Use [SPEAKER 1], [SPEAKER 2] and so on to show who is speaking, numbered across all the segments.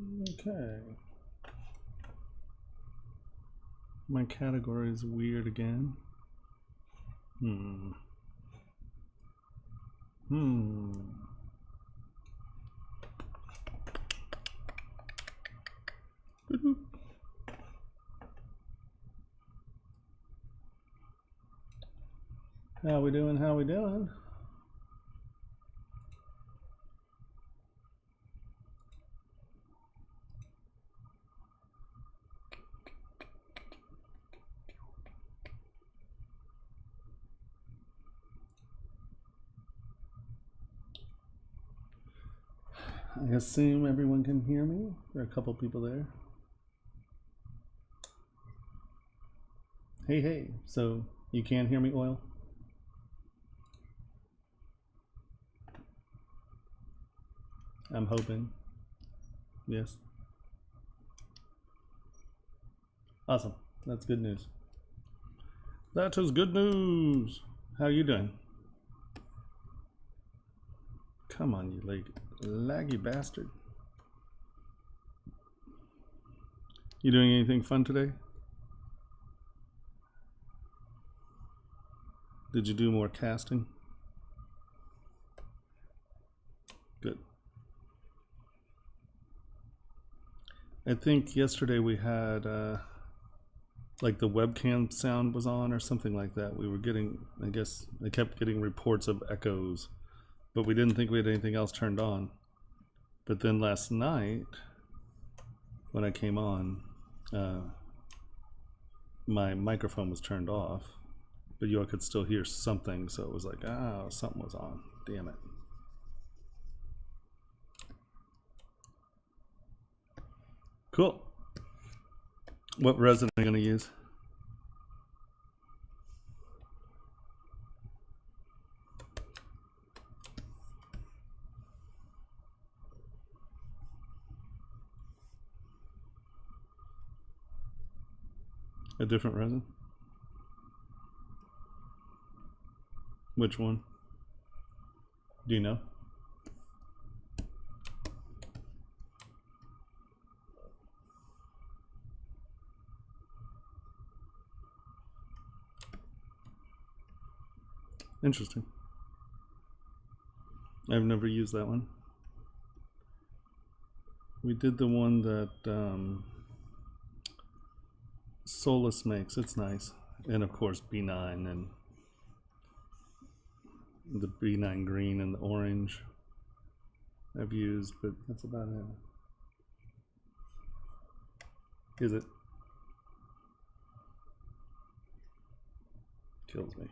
[SPEAKER 1] Okay. My category is weird again. Hmm. How we doing? How we doing? I assume everyone can hear me. There are a couple people there. Hey, hey. So you can hear me, Oil? I'm hoping. Yes. Awesome. That's good news. That is good news. How are you doing? Come on, you laggy bastard. You doing anything fun today? Did you do more casting? Good. I think yesterday we had like the webcam sound was on or something like that. We were getting, I guess, I kept getting reports of echoes, but we didn't think we had anything else turned on. But then last night, when I came on, my microphone was turned off, but you all could still hear something, so it was like, oh, something was on. Damn it. Cool. What resin are you going to use? A different resin? Which one? Do you know? Interesting. I've never used that one. We did the one that Solus makes. It's nice. And of course B9 and the B9 green and the orange I've used, but that's about it. Is it? Kills me.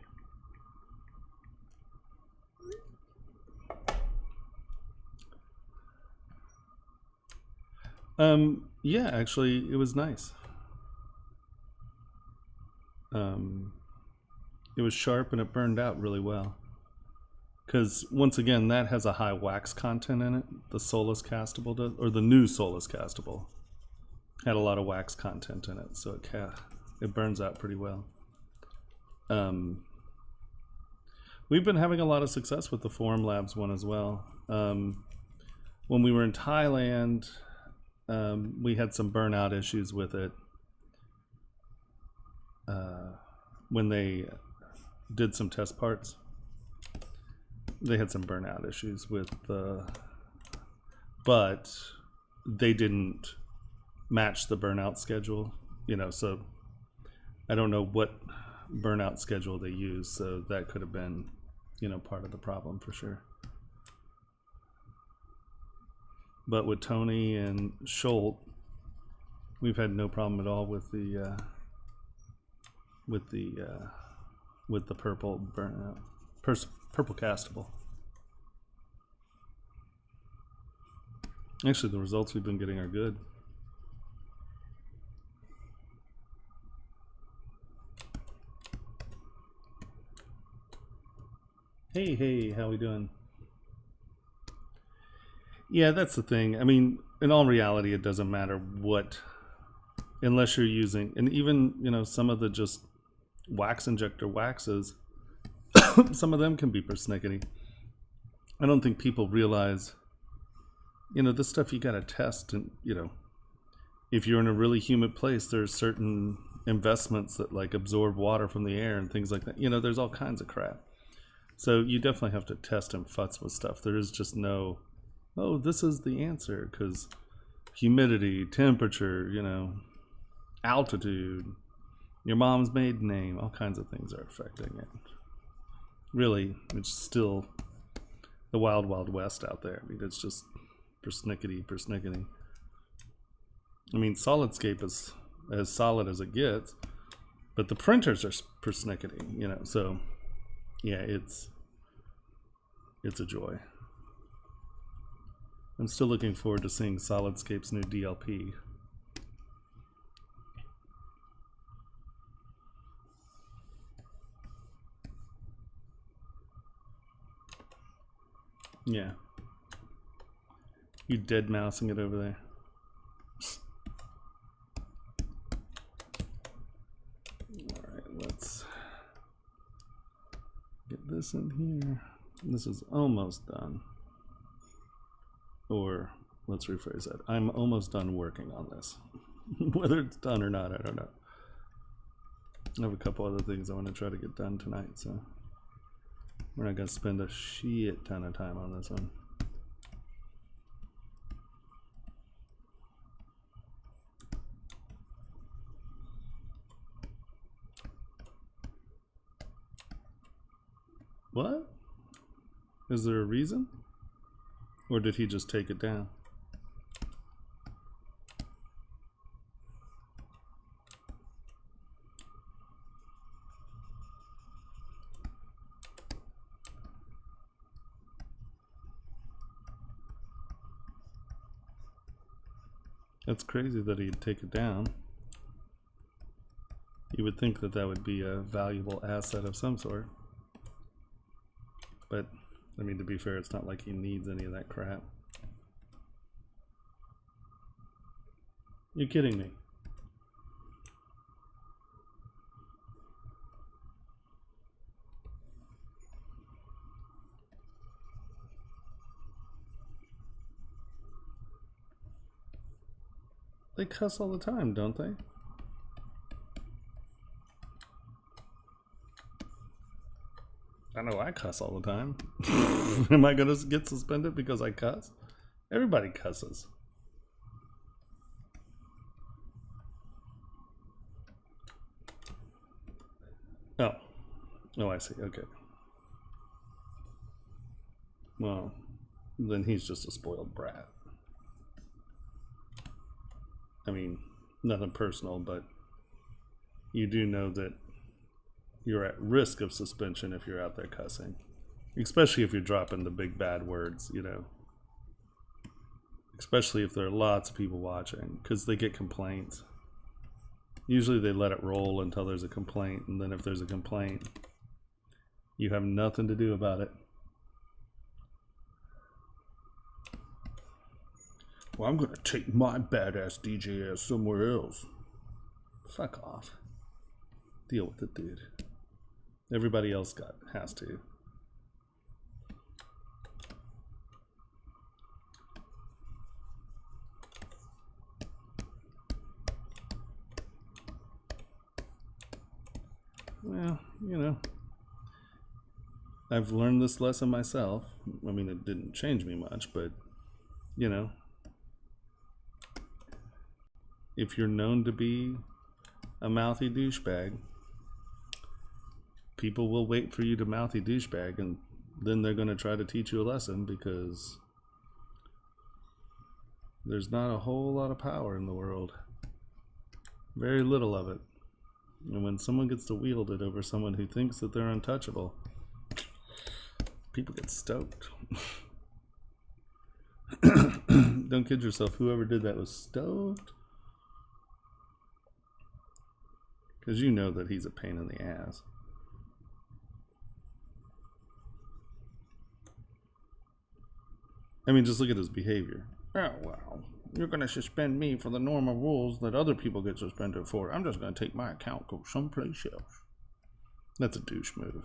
[SPEAKER 1] Yeah, actually, it was nice. It was sharp and it burned out really well. Because once again, that has a high wax content in it. The Solus castable does, or the new Solus castable had a lot of wax content in it, so it burns out pretty well. We've been having a lot of success with the Forum Labs one as well. When we were in Thailand, we had some burnout issues with it. When they did some test parts, they had some burnout issues with but they didn't match the burnout schedule, so I don't know what burnout schedule they used, so that could have been, part of the problem for sure. But with Tony and Schultz, we've had no problem at all with the purple burnout, purple castable. Actually, the results we've been getting are good. Hey, how we doing? Yeah, that's the thing. I mean, in all reality, it doesn't matter what, unless you're using, and even, some of the just wax injector waxes, some of them can be persnickety. I don't think people realize you know, this stuff you gotta test, and you know, if you're in a really humid place, there's certain investments that like absorb water from the air and things like that. You know, there's all kinds of crap. So you definitely have to test and futz with stuff. There is just no, oh, this is the answer, because humidity, temperature, you know, altitude, your mom's maiden name, all kinds of things are affecting it. Really, it's still the wild, wild west out there. I mean, it's just persnickety, persnickety. I mean, SolidScape is as solid as it gets, but the printers are persnickety, you know, so yeah, it's a joy. I'm still looking forward to seeing SolidScape's new DLP. Yeah. You dead mousing it over there. Alright, let's get this in here. This is almost done. Or, let's rephrase that. I'm almost done working on this. Whether it's done or not, I don't know. I have a couple other things I want to try to get done tonight, so we're not going to spend a shit ton of time on this one. What? Is there a reason? Or did he just take it down? That's crazy that he'd take it down. You would think that that would be a valuable asset of some sort. But, I mean, to be fair, it's not like he needs any of that crap. You're kidding me. They cuss all the time, don't they? I know I cuss all the time. Am I gonna get suspended because I cuss? Everybody cusses. Oh. Oh, I see. Okay. Well, then he's just a spoiled brat. I mean, nothing personal, but you do know that you're at risk of suspension if you're out there cussing. Especially if you're dropping the big bad words, you know. Especially if there are lots of people watching, because they get complaints. Usually they let it roll until there's a complaint, and then if there's a complaint, you have nothing to do about it. Well, I'm gonna take my badass DJ ass somewhere else. Fuck off. Deal with it, dude. Everybody else has to. Well, you know, I've learned this lesson myself. I mean, it didn't change me much, but, you know, if you're known to be a mouthy douchebag, people will wait for you to mouthy douchebag, and then they're going to try to teach you a lesson, because there's not a whole lot of power in the world. Very little of it. And when someone gets to wield it over someone who thinks that they're untouchable, people get stoked. Don't kid yourself. Whoever did that was stoked. Because you know that he's a pain in the ass. I mean, just look at his behavior. Oh, well, you're going to suspend me for the normal rules that other people get suspended for. I'm just going to take my account, go someplace else. That's a douche move.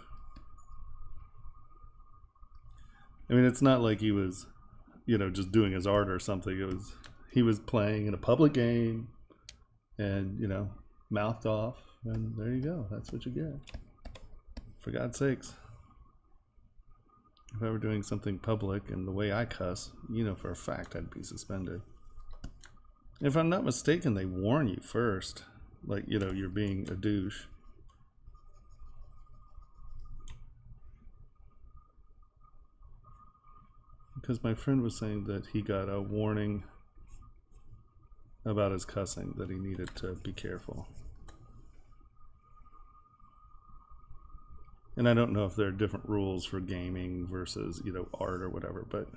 [SPEAKER 1] I mean, it's not like he was you know, just doing his art or something. It was he was playing in a public game, and you know, mouthed off, and there you go. That's what you get. For God's sakes. If I were doing something public and the way I cuss, you know for a fact I'd be suspended. If I'm not mistaken, they warn you first. Like, you know, you're being a douche. Because my friend was saying that he got a warning about his cussing, that he needed to be careful. And I don't know if there are different rules for gaming versus, you know, art or whatever, but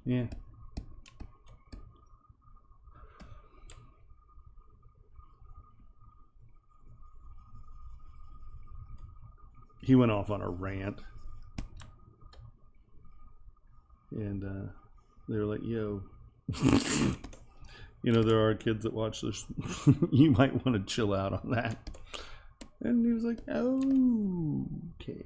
[SPEAKER 1] yeah. He went off on a rant. And they were like, yo, you know, there are kids that watch this. You might want to chill out on that. And he was like, oh, okay.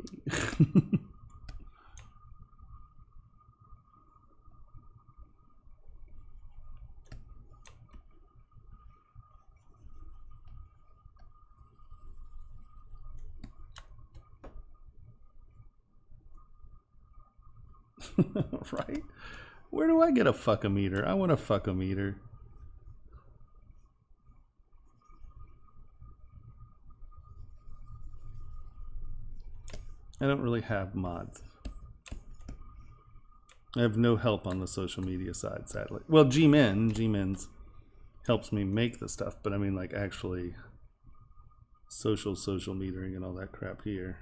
[SPEAKER 1] Right? Where do I get a fuck-a-meter? I want a fuck-a-meter. I don't really have mods. I have no help on the social media side, sadly. Well, G-Men's helps me make the stuff, but I mean, like, actually social metering and all that crap here.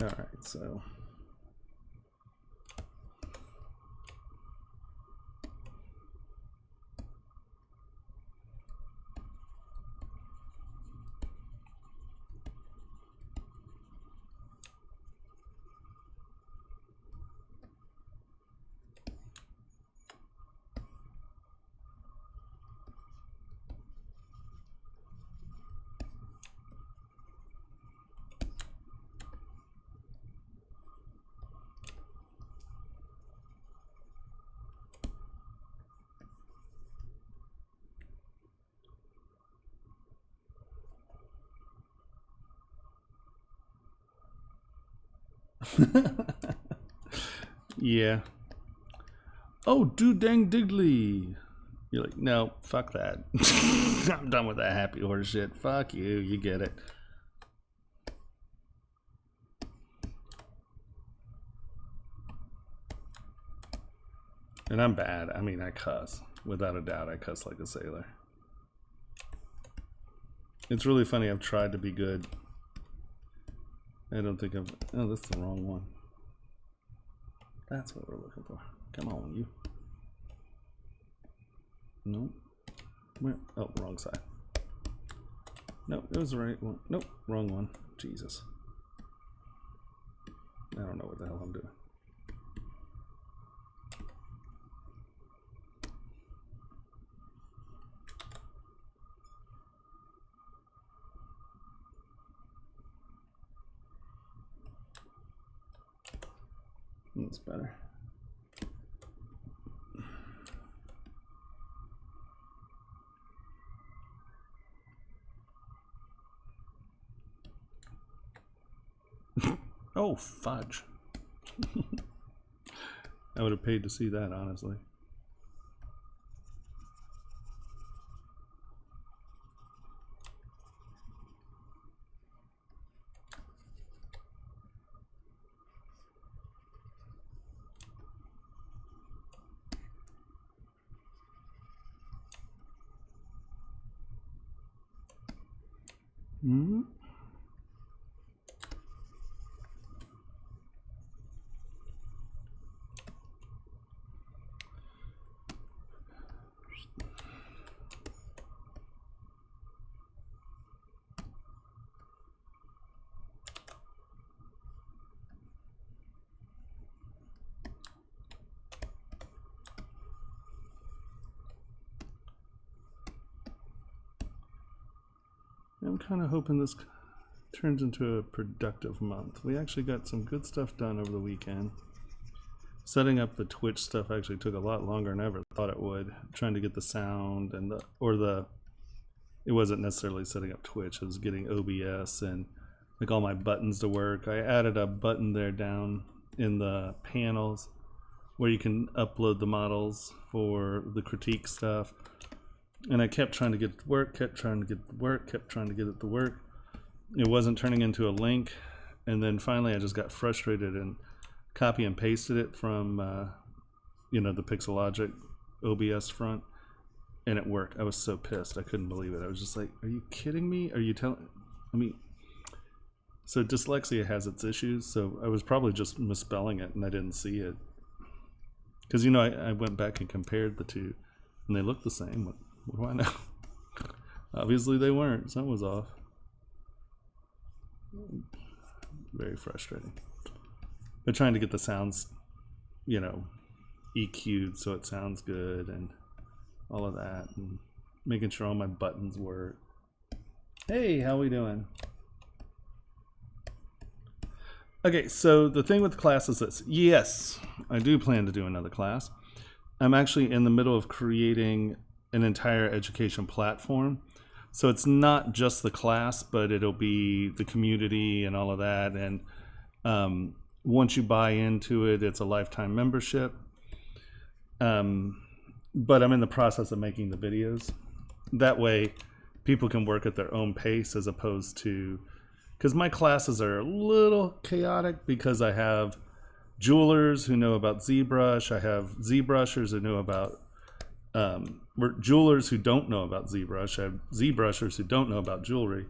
[SPEAKER 1] All right, so yeah. Oh, dude, dang diggly. You're like, no, fuck that. I'm done with that happy horse shit. Fuck you, you get it. And I'm bad. I mean, I cuss. Without a doubt, I cuss like a sailor. It's really funny. I've tried to be good. I don't think I've... Oh, that's the wrong one. That's what we're looking for. Come on, you. Nope. Where? Oh, wrong side. Nope, it was the right one. Nope, wrong one. Jesus. I don't know what the hell I'm doing. That's better. Oh, fudge. I would have paid to see that, honestly. Hmm. I'm kind of hoping this turns into a productive month. We actually got some good stuff done over the weekend. Setting up the Twitch stuff actually took a lot longer than I ever thought it would. Trying to get the sound and it wasn't necessarily setting up Twitch, it was getting OBS and like all my buttons to work. I added a button there down in the panels where you can upload the models for the critique stuff. And I kept trying to get it to work, kept trying to get it to work, kept trying to get it to work. It wasn't turning into a link. And then finally I just got frustrated and copy and pasted it from, the Pixelogic OBS front. And it worked. I was so pissed. I couldn't believe it. I was just like, are you kidding me? Are you telling... So dyslexia has its issues. So I was probably just misspelling it and I didn't see it. Because, I went back and compared the two. And they look the same. What do I know? Obviously they weren't. Something was off. Very frustrating. They're trying to get the sounds, EQ'd so it sounds good and all of that. And making sure all my buttons work. Hey, how we doing? Okay, so the thing with the class is this. Yes, I do plan to do another class. I'm actually in the middle of creating an entire education platform. So it's not just the class, but it'll be the community and all of that. And once you buy into it, it's a lifetime membership. But I'm in the process of making the videos. That way, people can work at their own pace as opposed to... Because my classes are a little chaotic because I have jewelers who know about ZBrush. I have ZBrushers who know about... jewelers who don't know about ZBrush. I have ZBrushers who don't know about jewelry.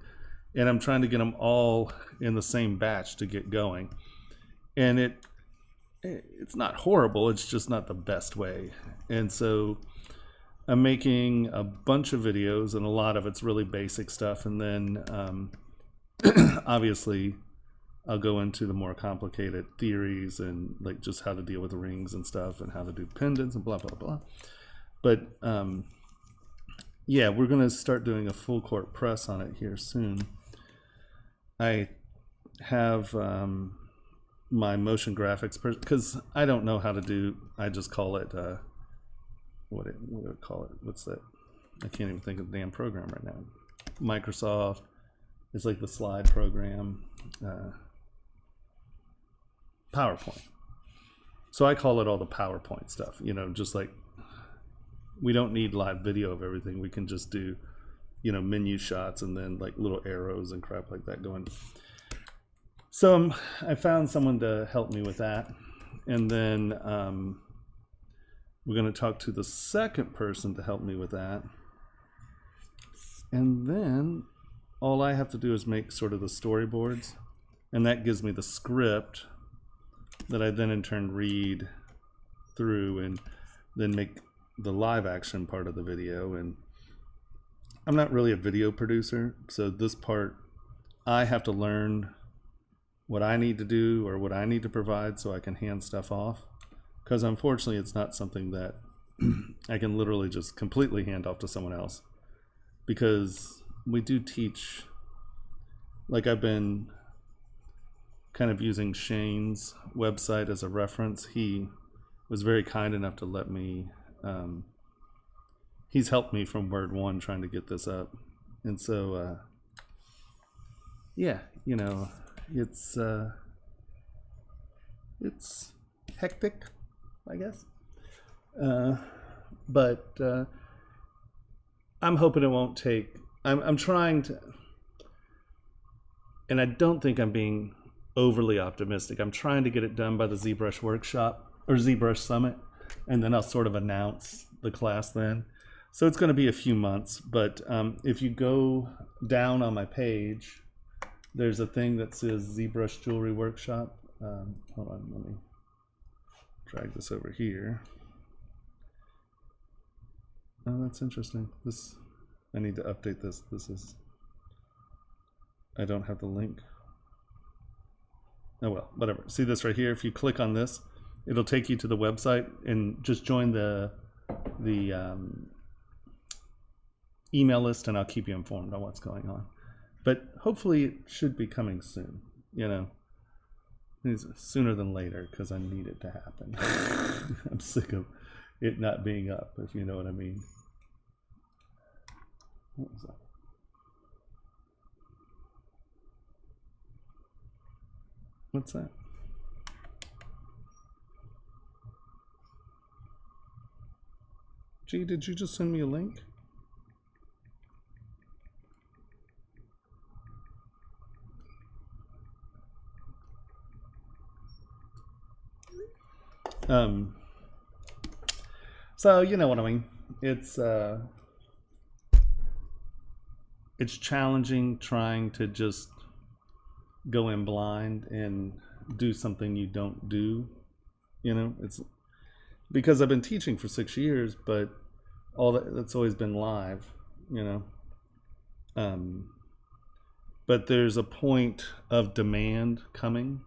[SPEAKER 1] And I'm trying to get them all in the same batch to get going. And it's not horrible, it's just not the best way. And so I'm making a bunch of videos, and a lot of it's really basic stuff. And then obviously I'll go into the more complicated theories and like just how to deal with rings and stuff and how to do pendants and blah, blah, blah. But yeah, we're going to start doing a full court press on it here soon. I have my motion graphics, because I don't know how to do, I just call it, what do I call it? What's that? I can't even think of the damn program right now. Microsoft. It's like the slide program. PowerPoint. So I call it all the PowerPoint stuff, just like, we don't need live video of everything. We can just do, menu shots and then like little arrows and crap like that going. So I found someone to help me with that. And then we're going to talk to the second person to help me with that. And then all I have to do is make sort of the storyboards. And that gives me the script that I then in turn read through and then make the live action part of the video. And I'm not really a video producer, so this part I have to learn what I need to do or what I need to provide so I can hand stuff off, because unfortunately it's not something that I can literally just completely hand off to someone else, because we do teach, like I've been kind of using Shane's website as a reference. He was very kind enough to let me he's helped me from word one trying to get this up. And so yeah, it's hectic, I guess, but I'm hoping it won't take, I'm trying to, and I don't think I'm being overly optimistic. I'm trying to get it done by the ZBrush workshop or ZBrush Summit, and then I'll sort of announce the class then. So it's going to be a few months, but if you go down on my page, there's a thing that says ZBrush Jewelry Workshop. Hold on, let me drag this over here. Oh, that's interesting. This, I need to update this. This is, I don't have the link. Oh well, whatever. See this right here? If you click on this, it'll take you to the website, and just join the email list, and I'll keep you informed on what's going on. But hopefully it should be coming soon, you know. It's sooner than later, because I need it to happen. I'm sick of it not being up, if you know what I mean. What was that? What's that? Gee, did you just send me a link? So you know what I mean. It's challenging trying to just go in blind and do something you don't do. You know, it's because I've been teaching for 6 years, but that's always been live, you know. But there's a point of demand coming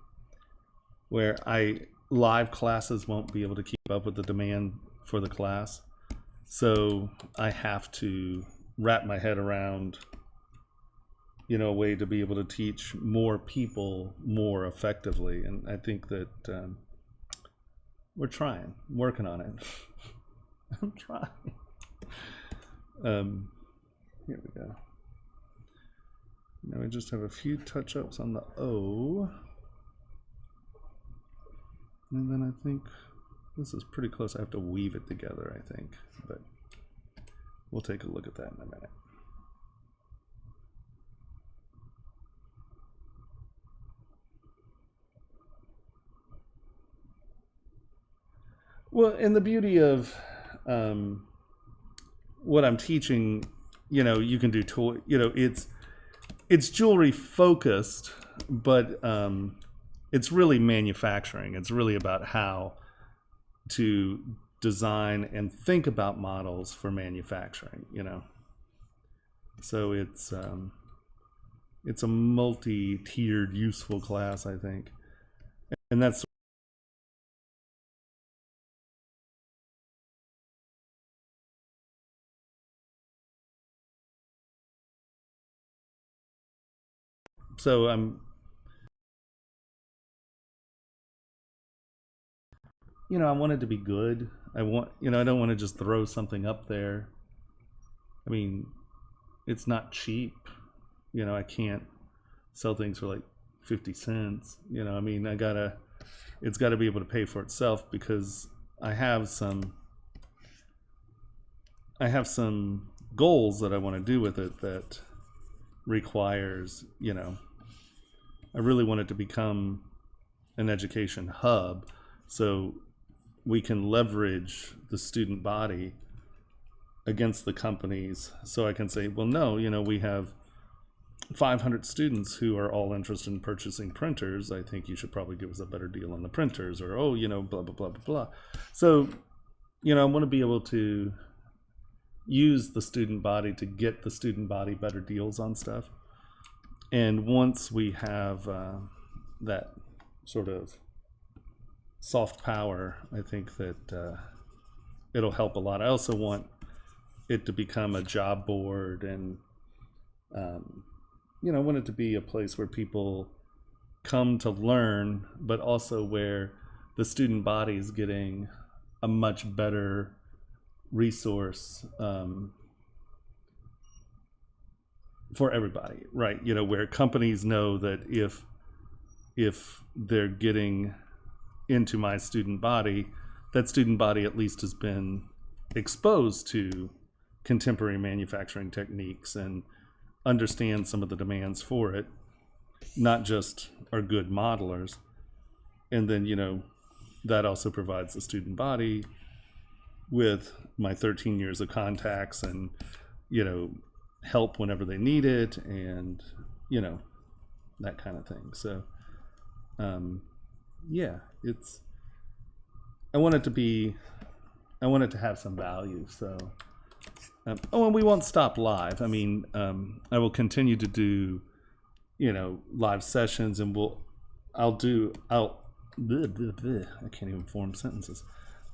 [SPEAKER 1] where live classes won't be able to keep up with the demand for the class. So I have to wrap my head around, you know, a way to be able to teach more people more effectively. And I think that we're working on it. I'm trying. Here we go. Now we just have a few touch-ups on the O. And then I think this is pretty close. I have to weave it together, I think. But we'll take a look at that in a minute. Well, and the beauty of what I'm teaching, you know, you can do toy, you know, it's jewelry focused, but it's really manufacturing. It's really about how to design and think about models for manufacturing, you know. So it's a multi-tiered, useful class, I think, and that's. So you know, I want it to be good. I don't want to just throw something up there. I mean, it's not cheap. You know, I can't sell things for like 50 cents. You know, I mean, it's got to be able to pay for itself, because I have some goals that I want to do with it that requires, you know, I really want it to become an education hub, so we can leverage the student body against the companies. So I can say, well, no, you know, we have 500 students who are all interested in purchasing printers. I think you should probably give us a better deal on the printers, or, oh, you know, blah, blah, blah, blah, blah. So, you know, I want to be able to use the student body to get the student body better deals on stuff. And once we have that sort of soft power, I think that it'll help a lot. I also want it to become a job board, and you know, I want it to be a place where people come to learn, but also where the student body is getting a much better resource for everybody, right? You know, where companies know that if they're getting into my student body, that student body at least has been exposed to contemporary manufacturing techniques and understand some of the demands for it, not just are good modelers. And then, you know, that also provides the student body with my 13 years of contacts and, you know, help whenever they need it, and that kind of thing. So yeah, I want it to have some value. So and we won't stop live. I mean, I will continue to do live sessions, and I can't even form sentences.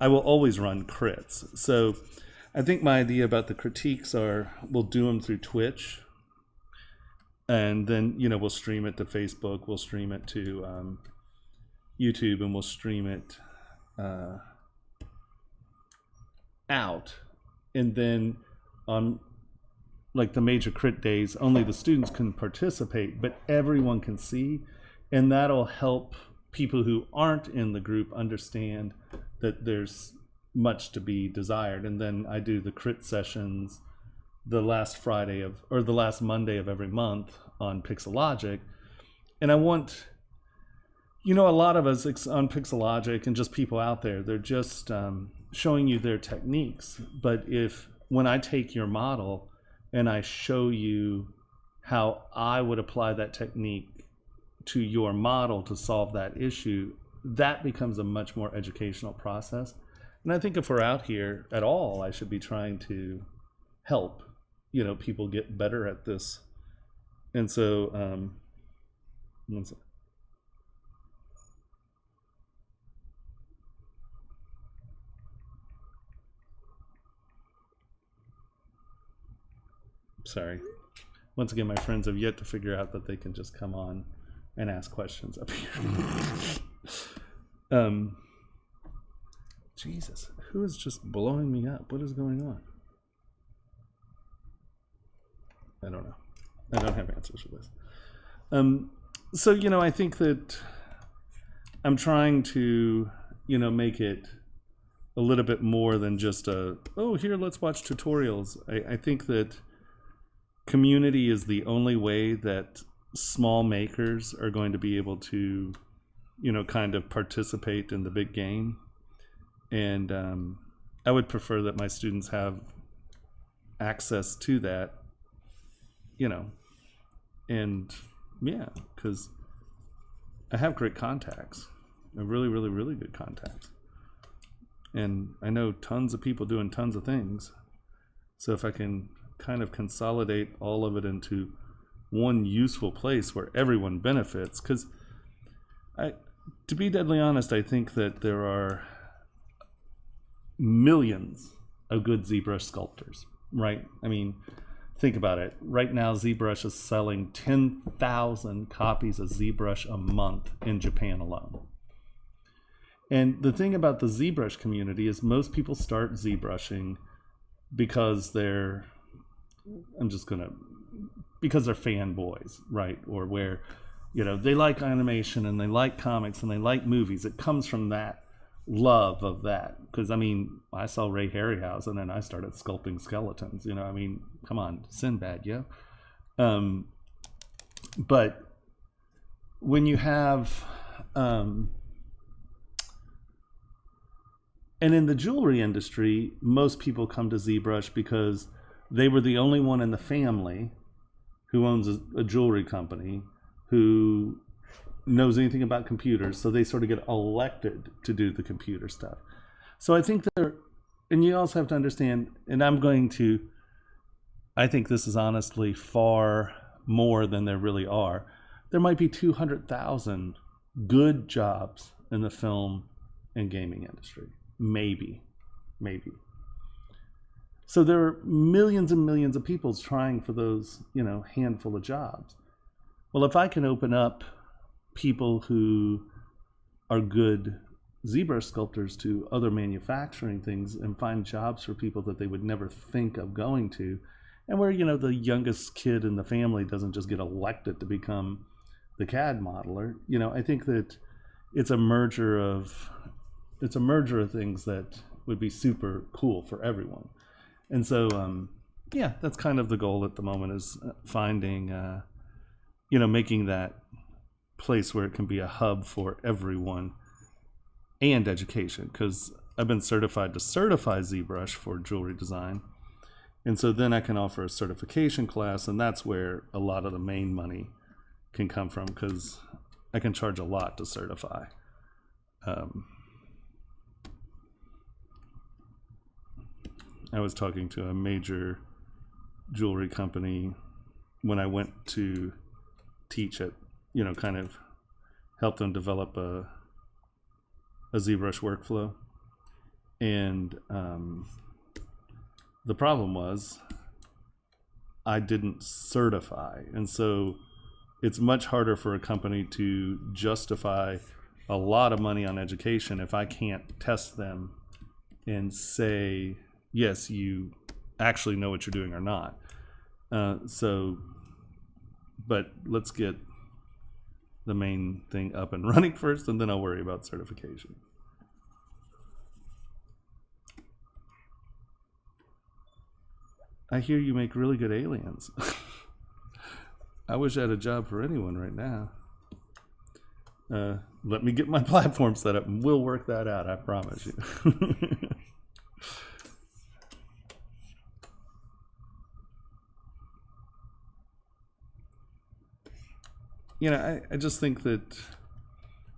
[SPEAKER 1] I will always run crits. So I think my idea about the critiques are we'll do them through Twitch, and then we'll stream it to Facebook, we'll stream it to YouTube, and we'll stream it out. And then on like the major crit days, only the students can participate, but everyone can see, and that'll help people who aren't in the group understand that there's much to be desired. And then I do the crit sessions the last Monday of every month on Pixelogic. And I want, a lot of us on Pixelogic and just people out there, they're just showing you their techniques. But when I take your model and I show you how I would apply that technique to your model to solve that issue, that becomes a much more educational process. And I think if we're out here at all, I should be trying to help, people get better at this. And so, sorry. Once again, my friends have yet to figure out that they can just come on and ask questions up here. Jesus, who is just blowing me up? What is going on? I don't know. I don't have answers for this. So, I think that I'm trying to, make it a little bit more than just here, let's watch tutorials. I think that community is the only way that small makers are going to be able to, kind of participate in the big game. And I would prefer that my students have access to that, and yeah, because I have great contacts. I have really, really, really good contacts. And I know tons of people doing tons of things. So if I can kind of consolidate all of it into one useful place where everyone benefits, because to be deadly honest, I think that there are millions of good ZBrush sculptors, right? I mean, think about it. Right now, ZBrush is selling 10,000 copies of ZBrush a month in Japan alone. And the thing about the ZBrush community is most people start ZBrushing because they're fanboys, right? Or where, they like animation and they like comics and they like movies. It comes from that love of that. Because, I saw Ray Harryhausen and I started sculpting skeletons. Come on, Sinbad, yeah? But when you have... and in the jewelry industry, most people come to ZBrush because they were the only one in the family who owns a jewelry company who knows anything about computers, so they sort of get elected to do the computer stuff. So I think and you also have to understand, and I think this is honestly far more than there really are. There might be 200,000 good jobs in the film and gaming industry. Maybe. So there are millions and millions of people trying for those, handful of jobs. Well, if I can open up people who are good ZBrush sculptors to other manufacturing things and find jobs for people that they would never think of going to, and where, the youngest kid in the family doesn't just get elected to become the CAD modeler, I think that it's a merger of things that would be super cool for everyone. And so, that's kind of the goal at the moment, is finding, making that place where it can be a hub for everyone and education. Because I've been certified to certify ZBrush for jewelry design. And so then I can offer a certification class, and that's where a lot of the main money can come from, because I can charge a lot to certify. I was talking to a major jewelry company when I went to teach it, kind of help them develop a ZBrush workflow. And the problem was I didn't certify. And so it's much harder for a company to justify a lot of money on education if I can't test them and say, yes, you actually know what you're doing or not. But let's get the main thing up and running first, and then I'll worry about certification. I hear you make really good aliens. I wish I had a job for anyone right now. Let me get my platform set up and we'll work that out, I promise you. I just think that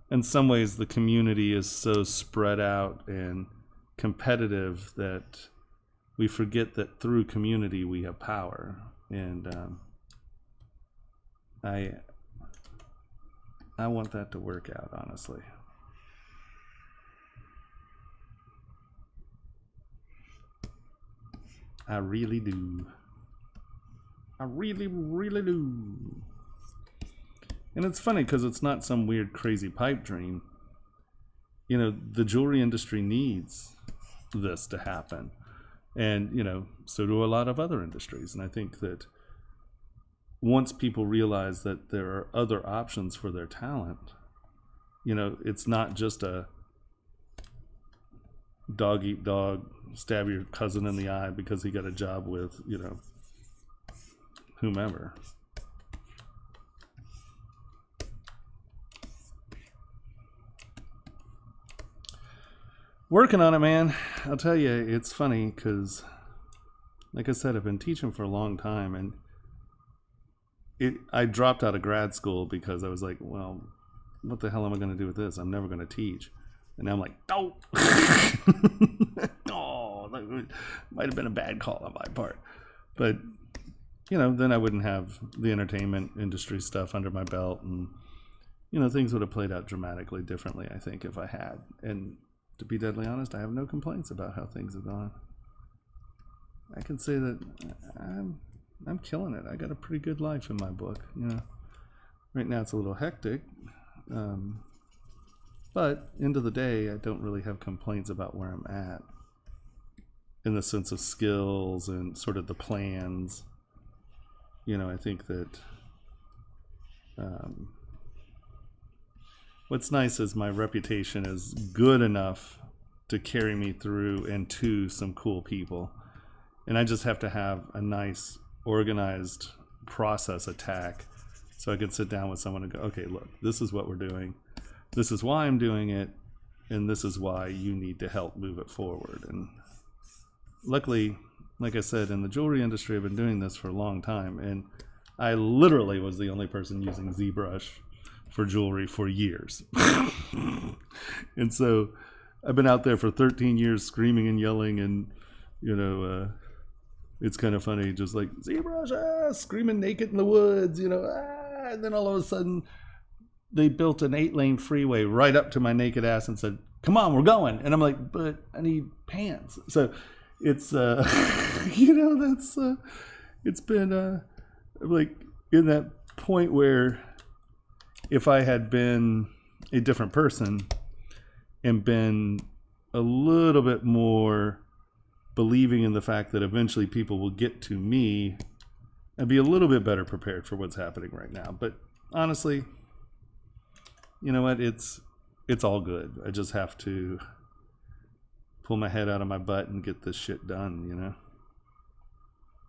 [SPEAKER 1] in some ways the community is so spread out and competitive that we forget that through community we have power. And I want that to work out, honestly. I really do. I really, really do. And it's funny because it's not some weird, crazy pipe dream. The jewelry industry needs this to happen. And, so do a lot of other industries. And I think that once people realize that there are other options for their talent, it's not just a dog eat dog, stab your cousin in the eye because he got a job with, whomever. Working on it, man. I'll tell you, it's funny because, like I said, I've been teaching for a long time, and I dropped out of grad school because I was like, well, what the hell am I going to do with this? I'm never going to teach. And now I'm like, oh, oh, that might have been a bad call on my part. But, then I wouldn't have the entertainment industry stuff under my belt, and, things would have played out dramatically differently, I think, if I had. And to be deadly honest, I have no complaints about how things have gone. I can say that I'm killing it. I got a pretty good life in my book. Right now it's a little hectic, but end of the day, I don't really have complaints about where I'm at in the sense of skills and sort of the plans. I think that what's nice is my reputation is good enough to carry me through and to some cool people. And I just have to have a nice, organized process attack so I can sit down with someone and go, okay, look, this is what we're doing. This is why I'm doing it. And this is why you need to help move it forward. And luckily, like I said, in the jewelry industry, I've been doing this for a long time. And I literally was the only person using ZBrush for jewelry for years. And so I've been out there for 13 years screaming and yelling, and it's kind of funny, just like ZBrush, screaming naked in the woods, and then all of a sudden they built an 8-lane freeway right up to my naked ass and said, come on, we're going. And I'm like, but I need pants. So it's that's it's been like in that point where if I had been a different person and been a little bit more believing in the fact that eventually people will get to me, I'd be a little bit better prepared for what's happening right now. But honestly, you know what? It's all good. I just have to pull my head out of my butt and get this shit done,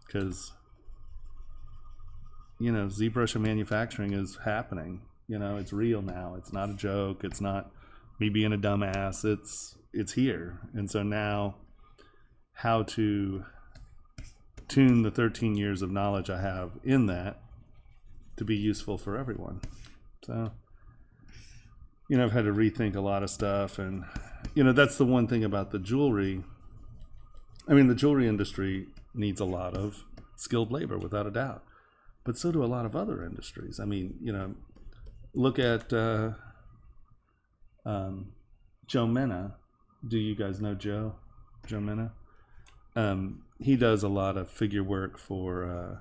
[SPEAKER 1] Because, ZBrush and manufacturing is happening. It's real now. It's not a joke. It's not me being a dumbass. It's here. And so now how to tune the 13 years of knowledge I have in that to be useful for everyone. So, I've had to rethink a lot of stuff. And, that's the one thing about the jewelry. I mean, the jewelry industry needs a lot of skilled labor, without a doubt. But so do a lot of other industries. I mean, look at Joe Mena. Do you guys know Joe? Joe Mena? He does a lot of figure work for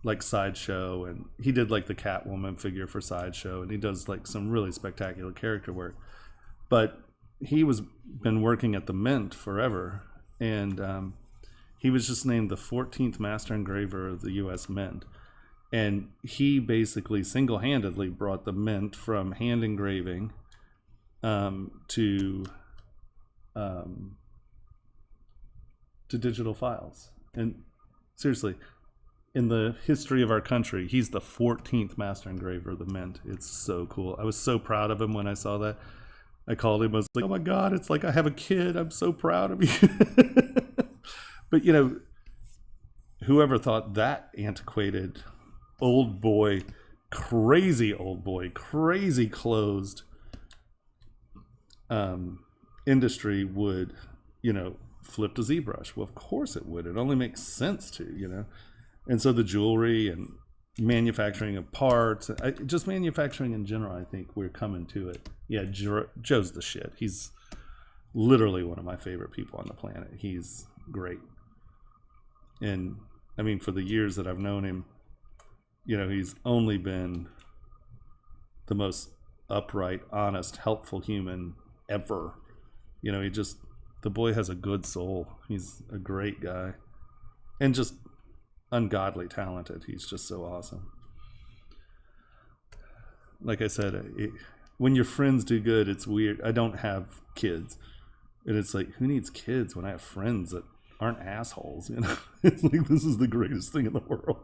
[SPEAKER 1] like Sideshow, and he did like the Catwoman figure for Sideshow, and he does like some really spectacular character work. But he was been working at the Mint forever, and he was just named the 14th master engraver of the U.S. Mint. And he basically single-handedly brought the Mint from hand engraving to digital files. And seriously, in the history of our country, he's the 14th master engraver of the Mint. It's so cool. I was so proud of him when I saw that. I called him. I was like, oh my God, it's like I have a kid. I'm so proud of you. But, whoever thought that antiquated old boy, crazy closed industry would, flip to ZBrush? Well, of course it would. It only makes sense to, And so the jewelry and manufacturing of parts, just manufacturing in general, I think we're coming to it. Yeah, Joe's the shit. He's literally one of my favorite people on the planet. He's great. And I mean, for the years that I've known him, he's only been the most upright, honest, helpful human ever. The boy has a good soul. He's a great guy. And just ungodly talented. He's just so awesome. Like I said, when your friends do good, it's weird. I don't have kids. And it's like, who needs kids when I have friends that aren't assholes? It's like, this is the greatest thing in the world.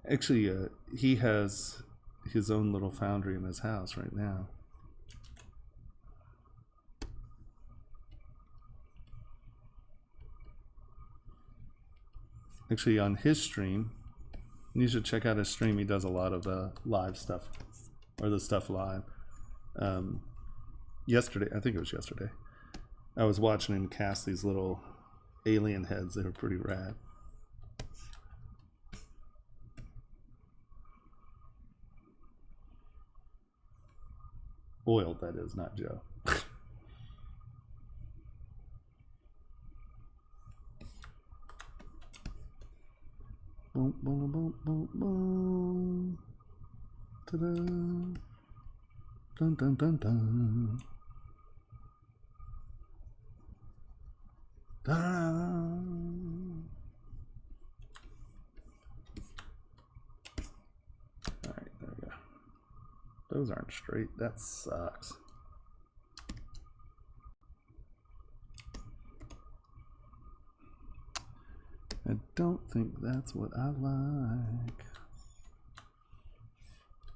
[SPEAKER 1] Actually, he has his own little foundry in his house right now. Actually, on his stream, you should check out his stream. He does a lot of live stuff, or the stuff live. Yesterday, I think it was yesterday, I was watching him cast these little alien heads. They were pretty rad. Oiled, that is, not Joe. Boom, boom, boom, boom, boom. Ta-da. Dun, dun, dun, dun. Ta-da. Alright, there we go. Those aren't straight. That sucks. I don't think that's what I like.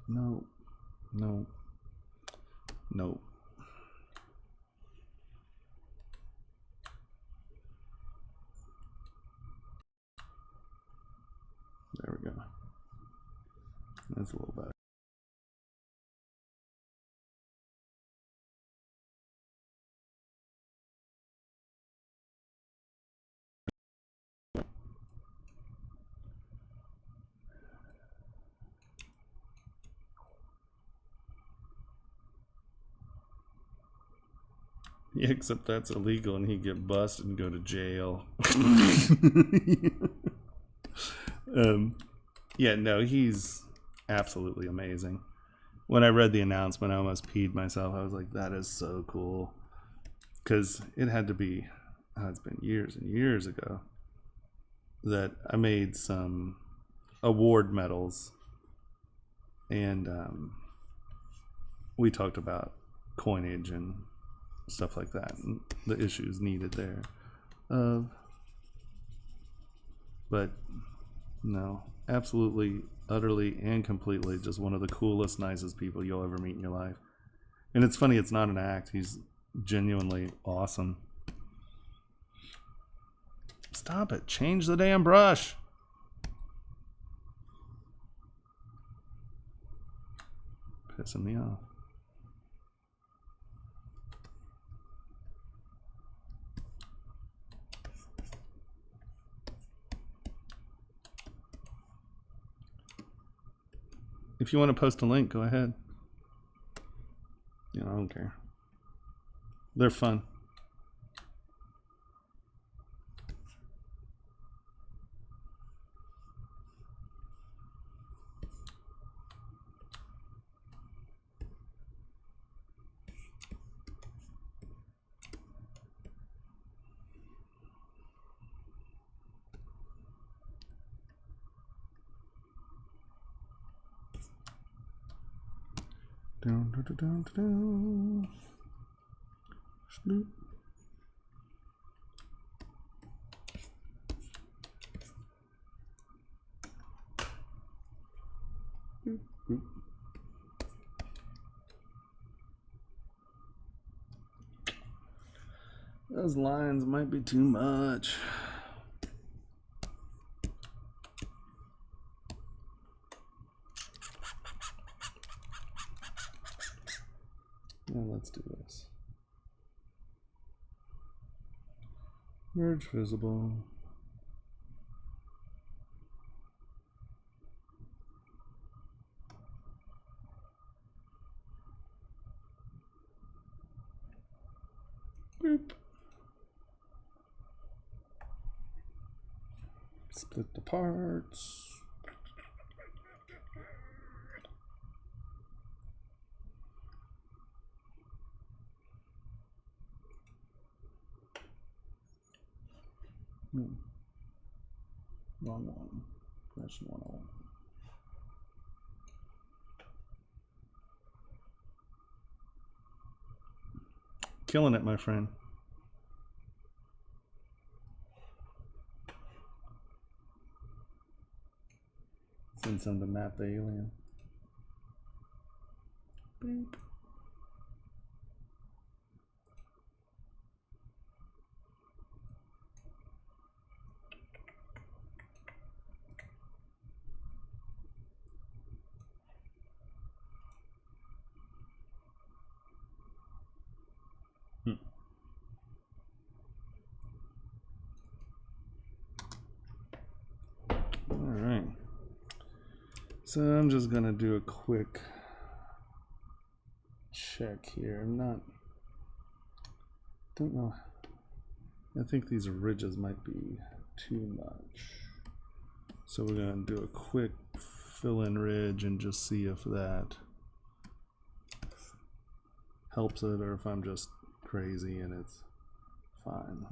[SPEAKER 1] No. No. No. There we go. That's a little better. Yeah, except that's illegal and he'd get busted and go to jail. Yeah, no, he's absolutely amazing. When I read the announcement, I almost peed myself. I was like, that is so cool. Because it had to be, it's been years and years ago that I made some award medals. And we talked about coinage and stuff like that, and the issues needed there. But No, absolutely, utterly, and completely just one of the coolest, nicest people you'll ever meet in your life. And it's funny, it's not an act. He's genuinely awesome. Stop it. Change the damn brush. Pissing me off. If you want to post a link, go ahead. I don't care. They're fun. Down, down, down, down. Snoop. Those lines might be too much. Well, let's do this. Merge visible. Boop. Split the parts. Wrong one. Question 101. Killing it, my friend. Send some to map the alien. Beep. All right. So I'm just gonna do a quick check here. Don't know. I think these ridges might be too much. So we're gonna do a quick fill-in ridge and just see if that helps it or if I'm just crazy and it's fine.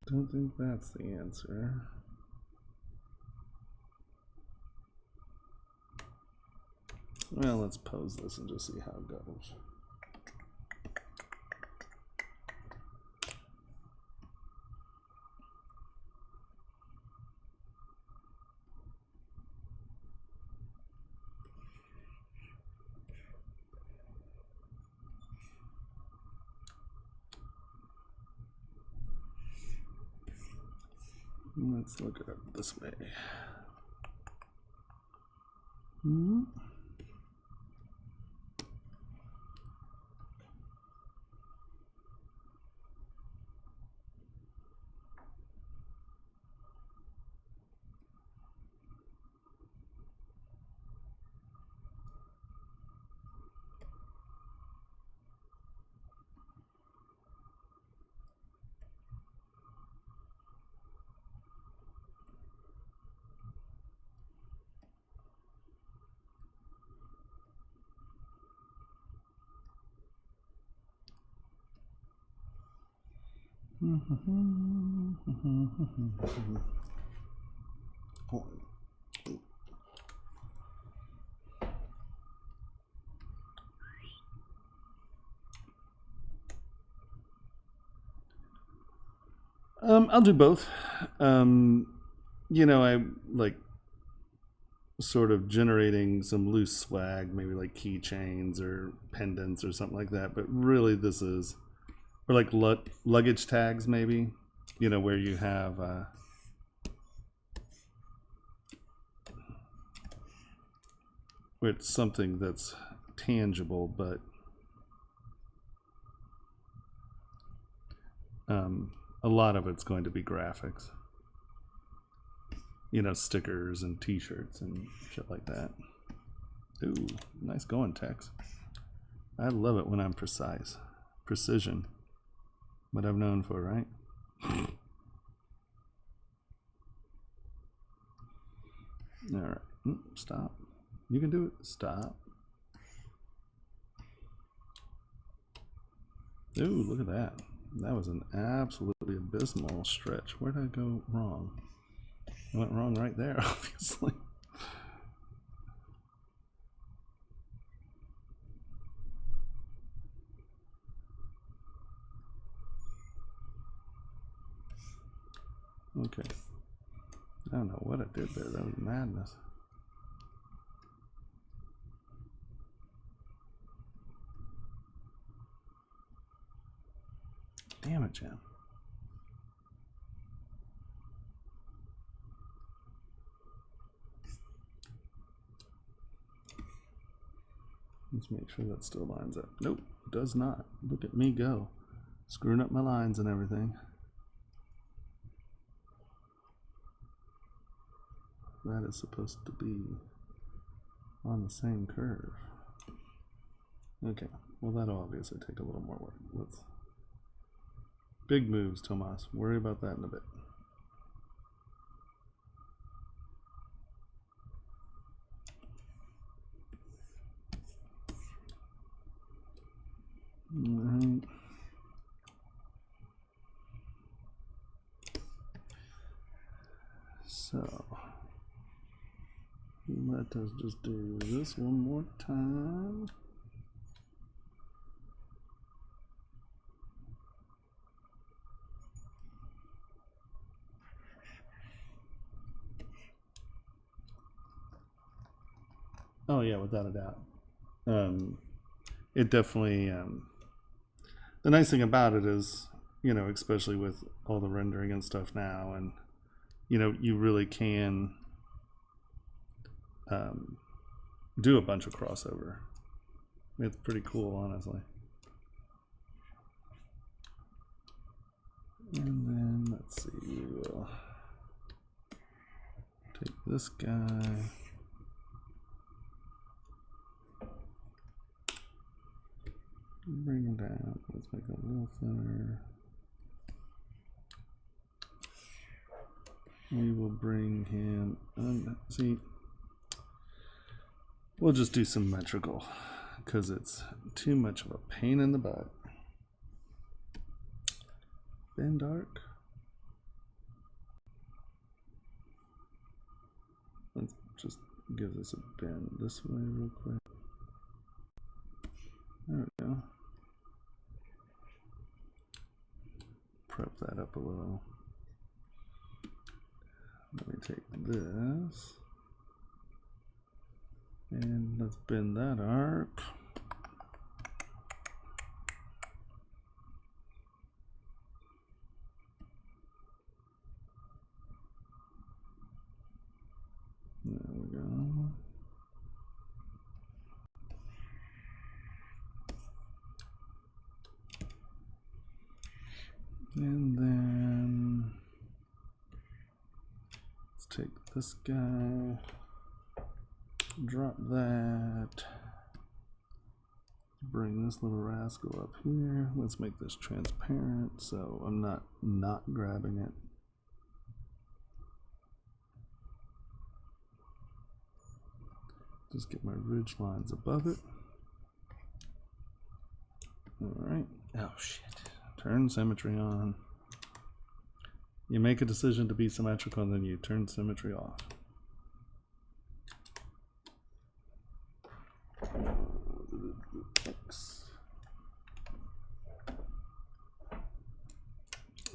[SPEAKER 1] Don't think that's the answer. Well, let's pose this and just see how it goes. Let's look at it this way. I'll do both. You know, I like sort of generating some loose swag, maybe like keychains or pendants or something like that. But really, this is, or like luggage tags, maybe. You know, where you have where it's something that's tangible, but a lot of it's going to be graphics. You know, stickers and t-shirts and shit like that. Ooh, nice going, Tex. I love it when I'm precise. Precision. What I'm known for, right? Alright. Stop. You can do it. Stop. Ooh, look at that. That was an absolutely abysmal stretch. Where did I go wrong? I went wrong right there, obviously. Okay. I don't know what I did there. That was madness. Damn it, Jim. Let's make sure that still lines up. Nope, does not. Look at me go. Screwing up my lines and everything. That is supposed to be on the same curve. Okay, well that'll obviously take a little more work. Let's... Big moves, Tomas. Worry about that in a bit. Alright. So let us just do this one more time. Oh yeah, without a doubt. It definitely, the nice thing about it is, you know, especially with all the rendering and stuff now, and you know, you really can do a bunch of crossover. It's pretty cool, honestly. And then let's see, we'll take this guy. Bring him down. Let's make it a little thinner. We will bring him. See, we'll just do symmetrical because it's too much of a pain in the butt. Bend arc. Let's just give this a bend this way real quick. There we go. Prep that up a little. Let me take this and let's bend that arc. There we go. And then let's take this guy, drop that, bring this little rascal up here. Let's make this transparent so I'm not grabbing it. Just get my ridge lines above it. All right. Oh shit. Turn symmetry on. You make a decision to be symmetrical and then you turn symmetry off.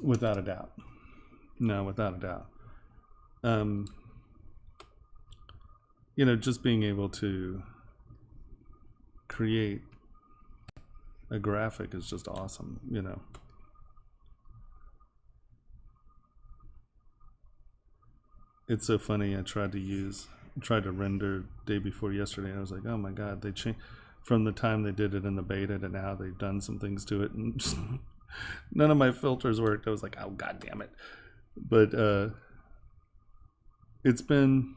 [SPEAKER 1] Without a doubt. No, without a doubt. You know, just being able to create a graphic is just awesome, you know. It's so funny. I tried to render day before yesterday, and I was like, oh my god, they changed from the time they did it in the beta to now. They've done some things to it, and just, none of my filters worked. I was like, oh god damn it. But it's been,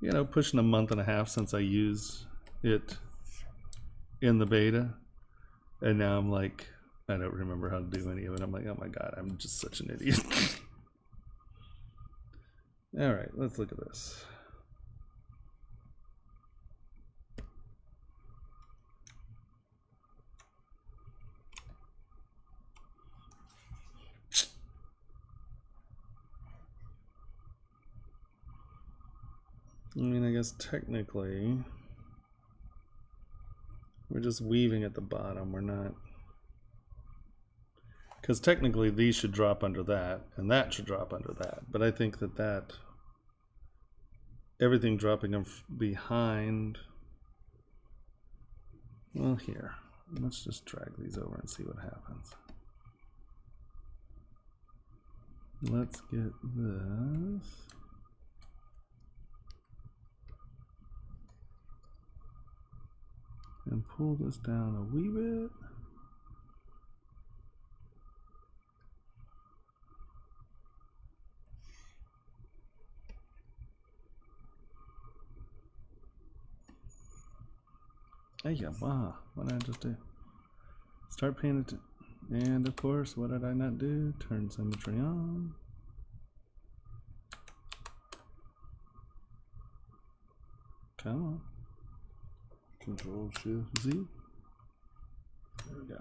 [SPEAKER 1] you know, pushing a month and a half since I used it in the beta, and now I'm like, I don't remember how to do any of it. I'm like, oh my god, I'm just such an idiot. All right, let's look at this. I mean, I guess technically we're just weaving at the bottom. We're not, because technically these should drop under that and that should drop under that. But I think that everything dropping them behind, well, here, let's just drag these over and see what happens. Let's get this. And pull this down a wee bit. Hey, wow, what did I just do? Start paying attention. And of course, what did I not do? Turn symmetry on. Come on. Control Shift Z. There we go.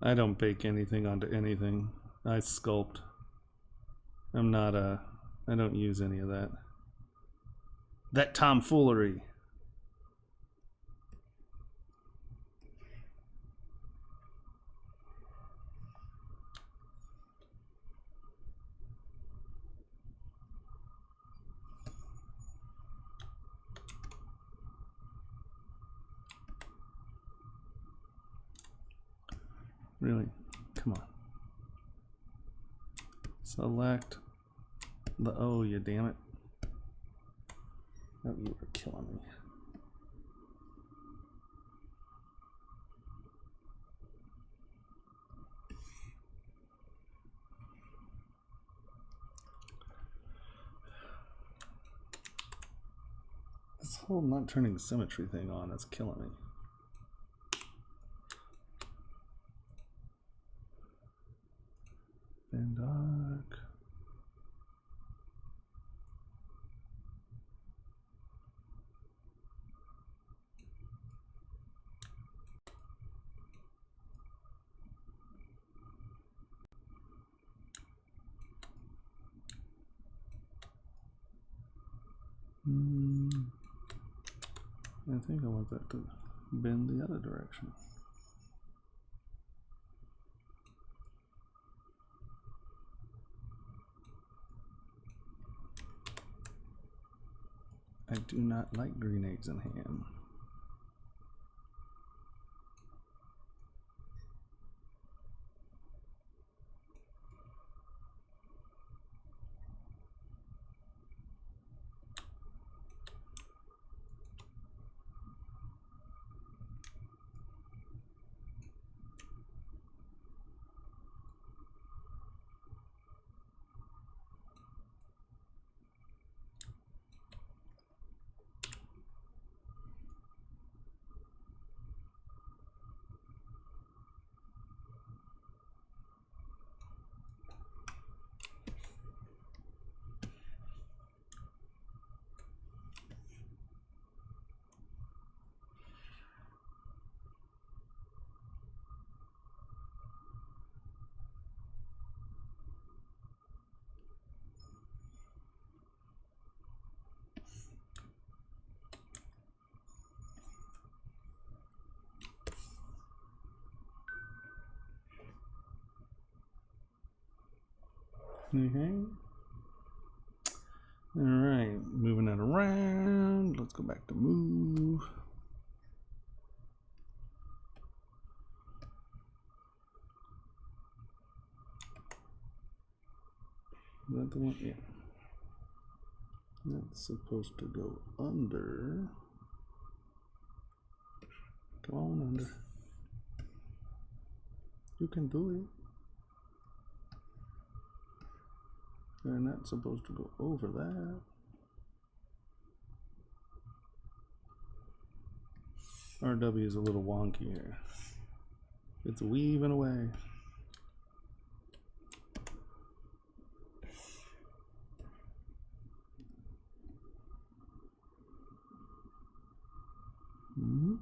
[SPEAKER 1] I don't bake anything onto anything. I sculpt. I'm not I don't use any of that. That tomfoolery. Really? Come on. Select the O, you damn it. Oh, you were killing me. This whole not turning symmetry thing on is killing me. And dark. I think I want that to bend the other direction. I do not like green eggs and ham. Okay. All right, moving that around. Let's go back to move. Is that the one? Yeah. That's supposed to go under. Come on, under. You can do it. And that's supposed to go over that. RW is a little wonky here. It's weaving away. Mm-hmm.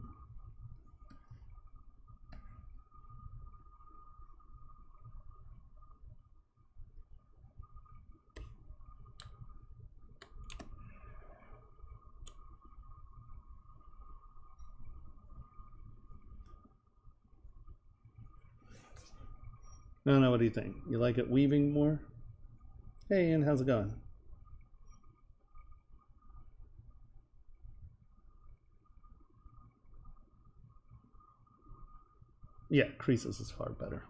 [SPEAKER 1] No, what do you think? You like it weaving more? Hey, Ian, how's it going? Yeah, creases is far better.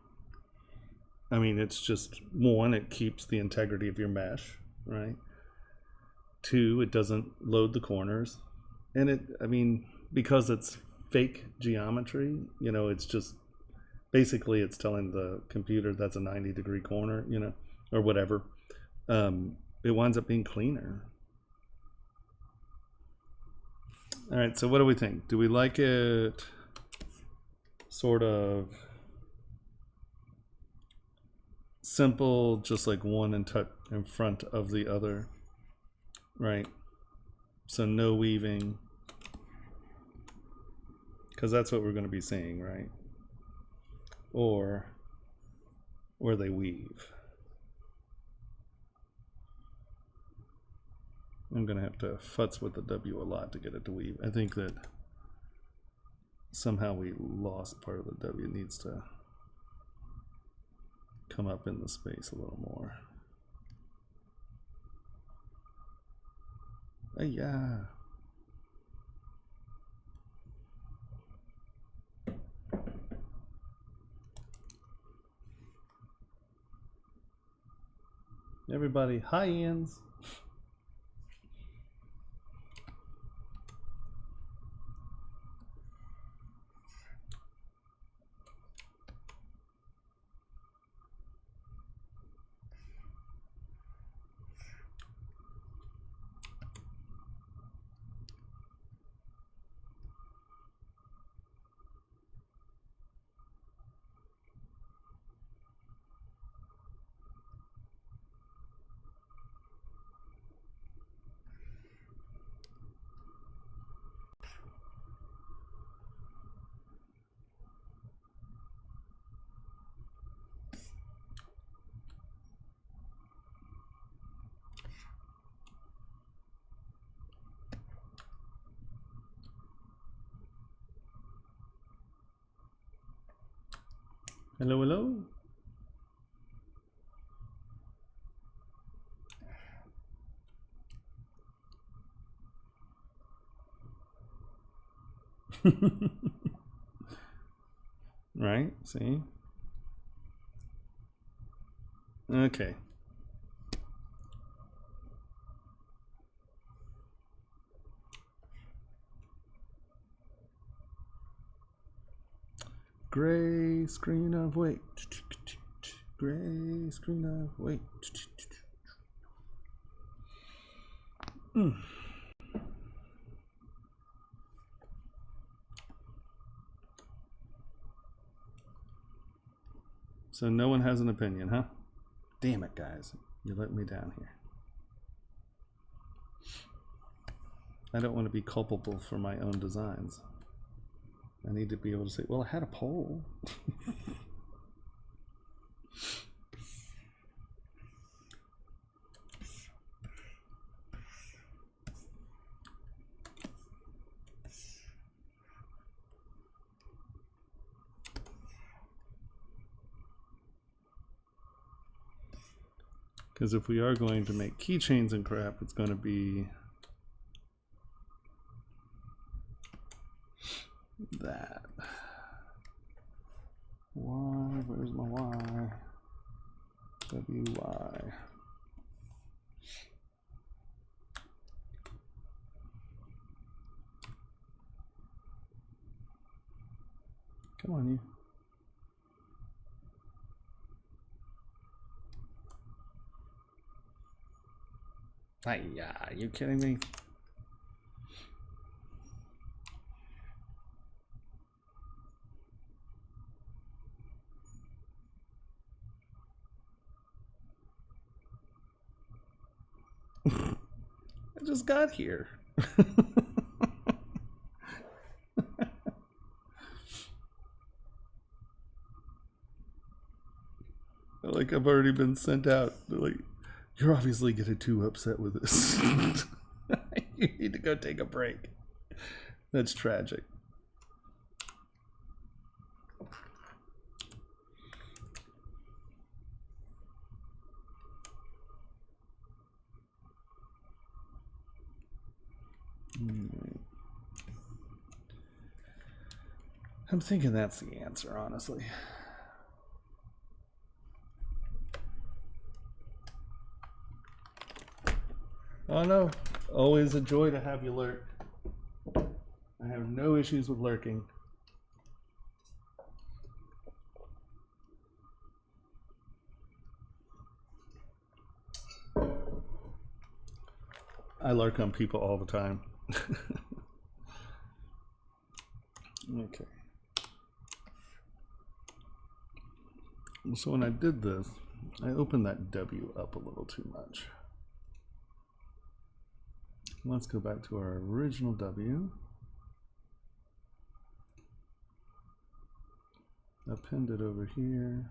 [SPEAKER 1] I mean, it's just, one, it keeps the integrity of your mesh, right? Two, it doesn't load the corners. And it, I mean, because it's fake geometry, you know, it's just, basically it's telling the computer that's a 90-degree corner, you know, or whatever. It winds up being cleaner. All right, so what do we think? Do we like it sort of simple, just like one in front of the other, right? So no weaving, because that's what we're going to be seeing, right? Or where they weave. I'm going to have to futz with the W a lot to get it to weave. I think that somehow we lost part of the W. It needs to come up in the space a little more. Yeah. Everybody, hi Ians. Hello, hello. Right, see? Okay. Gray screen of wait. Gray screen of wait. So no one has an opinion, huh? Damn it, guys. You let me down here. I don't want to be culpable for my own designs. I need to be able to say, well, I had a poll. Because if we are going to make keychains and crap, it's going to be that. Y, where's my Y? WY. Come on, you. Are you kidding me? I just got here. Like I've already been sent out. They're like, you're obviously getting too upset with this. You need to go take a break. That's tragic. I'm thinking that's the answer, honestly. Oh no, always a joy to have you lurk. I have no issues with lurking. I lurk on people all the time. Okay. So when I did this, I opened that W up a little too much. Let's go back to our original W. Append it over here.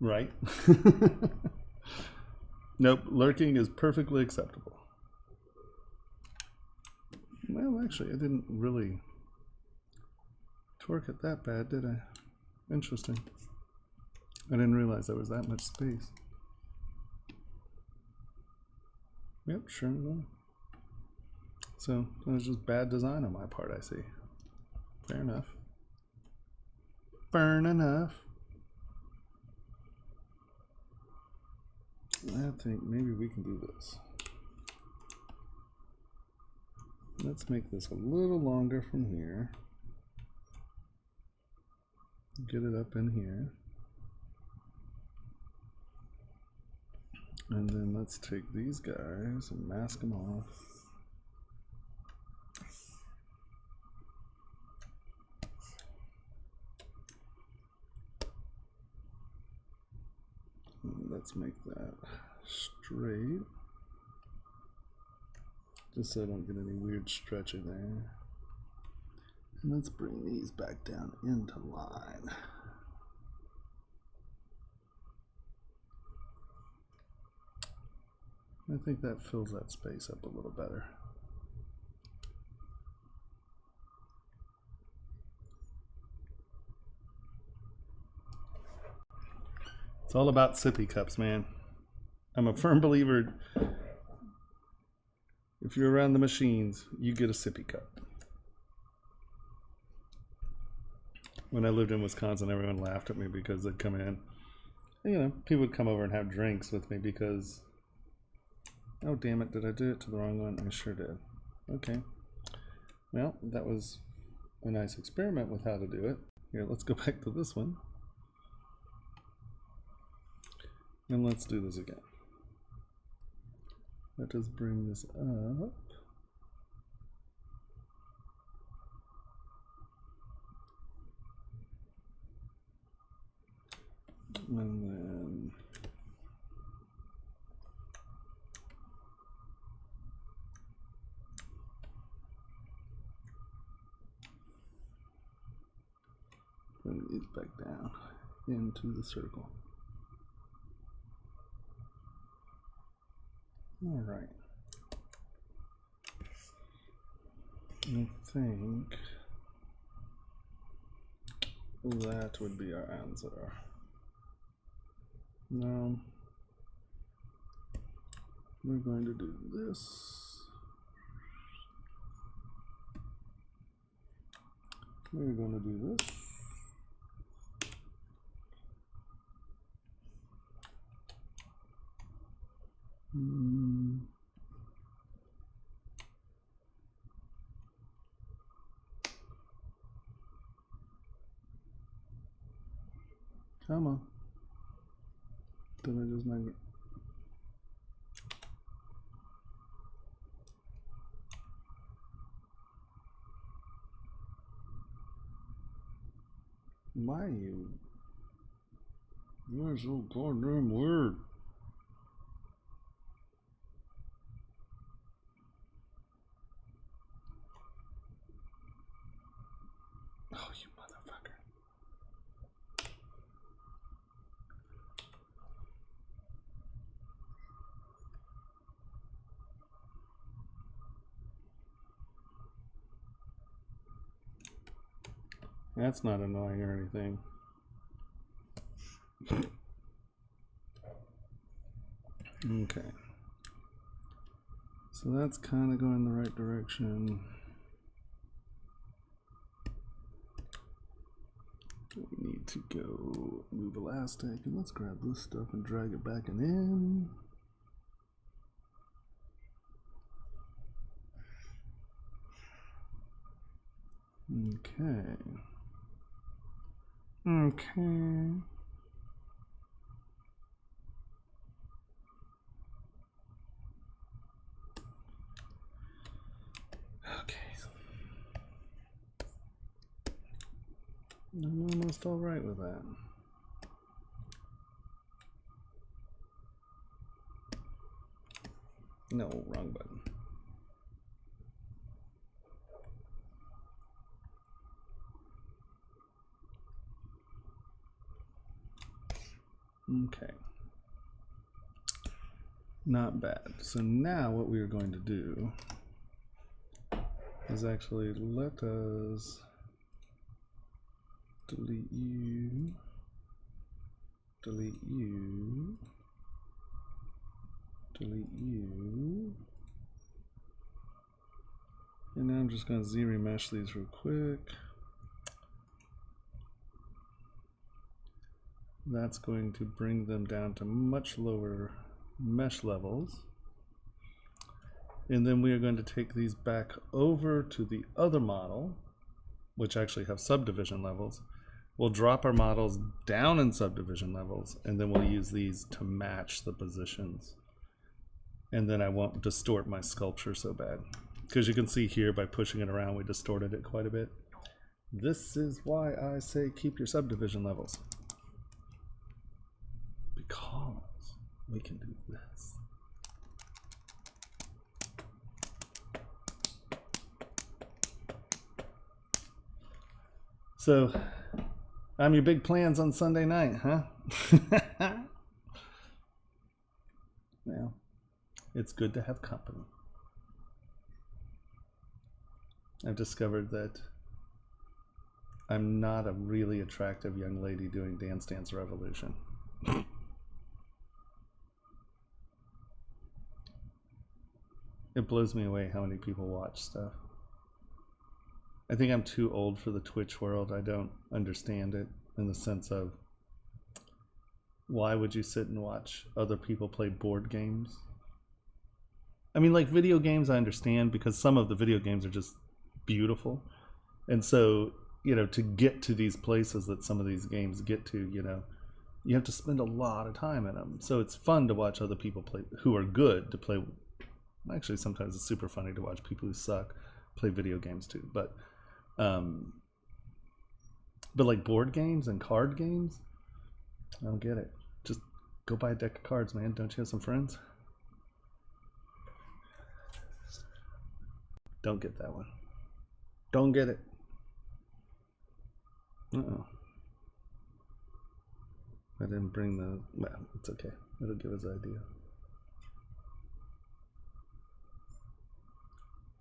[SPEAKER 1] Right. Nope, lurking is perfectly acceptable. Well, actually, I didn't really torque it that bad, did I? Interesting. I didn't realize there was that much space. Yep, sure enough. So, it was just bad design on my part, I see. Fair enough. Fair enough. I think maybe we can do this. Let's make this a little longer from here. Get it up in here. And then let's take these guys and mask them off. And let's make that straight. Just so I don't get any weird stretching there. And let's bring these back down into line. I think that fills that space up a little better. It's all about sippy cups, man. I'm a firm believer, if you're around the machines, you get a sippy cup. When I lived in Wisconsin, everyone laughed at me because they'd come in. You know, people would come over and have drinks with me because, oh damn it, did I do it to the wrong one? I sure did. Okay. Well, that was a nice experiment with how to do it. Here, let's go back to this one. And let's do this again. Let us bring this up. And then bring these back down into the circle. All right. I think that would be our answer. No. We're going to do this. We're going to do this. Come on. Did I just not? Why you? You're so goddamn weird. Oh, you motherfucker. That's not annoying or anything. Okay. So that's kind of going the right direction. We need to go move elastic, and let's grab this stuff and drag it back and in. Okay. Okay. Okay. I'm almost all right with that. No, wrong button. Okay. Not bad. So now what we are going to do is actually let us delete you, delete you, delete you. And now I'm just going to z-remesh these real quick. That's going to bring them down to much lower mesh levels. And then we are going to take these back over to the other model, which actually have subdivision levels. We'll drop our models down in subdivision levels, and then we'll use these to match the positions. And then I won't distort my sculpture so bad. Because you can see here, by pushing it around, we distorted it quite a bit. This is why I say keep your subdivision levels. Because we can do this. So, I'm your big plans on Sunday night, huh? Well, it's good to have company. I've discovered that I'm not a really attractive young lady doing Dance Dance Revolution. It blows me away how many people watch stuff. I think I'm too old for the Twitch world. I don't understand it in the sense of, why would you sit and watch other people play board games? I mean, like video games, I understand, because some of the video games are just beautiful. And so, you know, to get to these places that some of these games get to, you know, you have to spend a lot of time in them. So it's fun to watch other people play who are good to play. Actually, sometimes it's super funny to watch people who suck play video games too. But like board games and card games, I don't get it. Just go buy a deck of cards, man. Don't you have some friends? Don't get that one. Don't get it. Uh-oh. I didn't bring the... Well, it's okay. It'll give us an idea.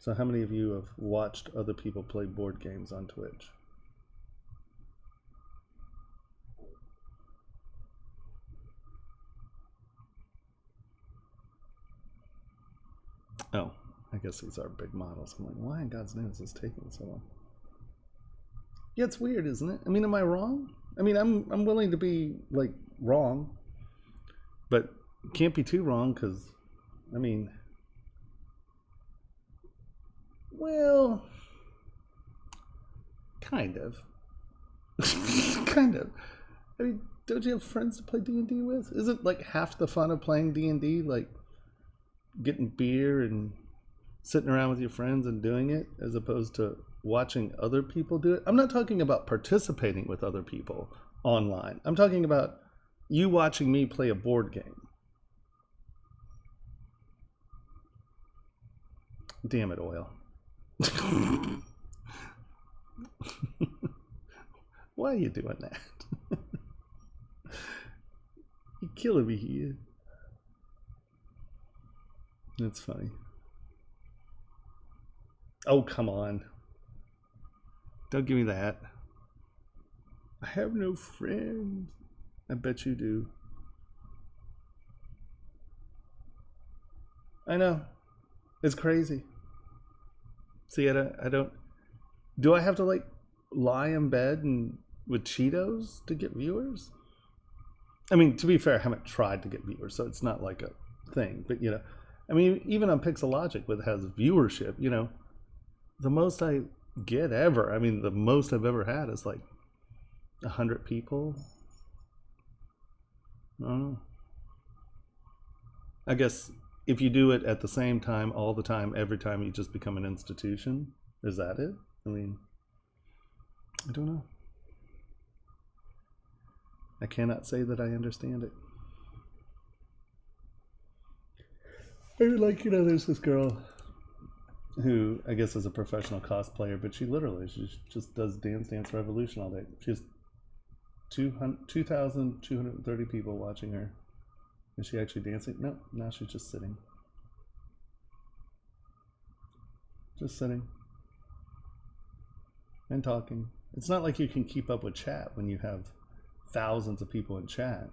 [SPEAKER 1] So how many of you have watched other people play board games on Twitch? Oh, I guess these are big models. I'm like, why in God's name is this taking so long? Yeah, it's weird, isn't it? I mean, am I wrong? I mean, I'm willing to be like wrong, but can't be too wrong because, I mean, well, kind of, kind of. I mean, don't you have friends to play D&D with? Isn't like half the fun of playing D&D like getting beer and sitting around with your friends and doing it, as opposed to watching other people do it? I'm not talking about participating with other people online. I'm talking about you watching me play a board game. Damn it, Oil. Why are you doing that? You're killing me here. That's funny. Oh, come on. Don't give me that. I have no friends. I bet you do. I know. It's crazy. See, I don't. Do I have to like lie in bed and with Cheetos to get viewers? I mean, to be fair, I haven't tried to get viewers, so it's not like a thing. But I mean, even on Pixelogic, which has viewership, the most I get ever. I mean, the most I've ever had is like 100 people. I don't know. I guess if you do it at the same time, all the time, every time, you just become an institution. Is that it? I mean, I don't know. I cannot say that I understand it. I mean, like, there's this girl who I guess is a professional cosplayer, but she just does Dance Dance Revolution all day. She has 2,230 people watching her. Is she actually dancing? No, now she's just sitting. Just sitting. And talking. It's not like you can keep up with chat when you have thousands of people in chat.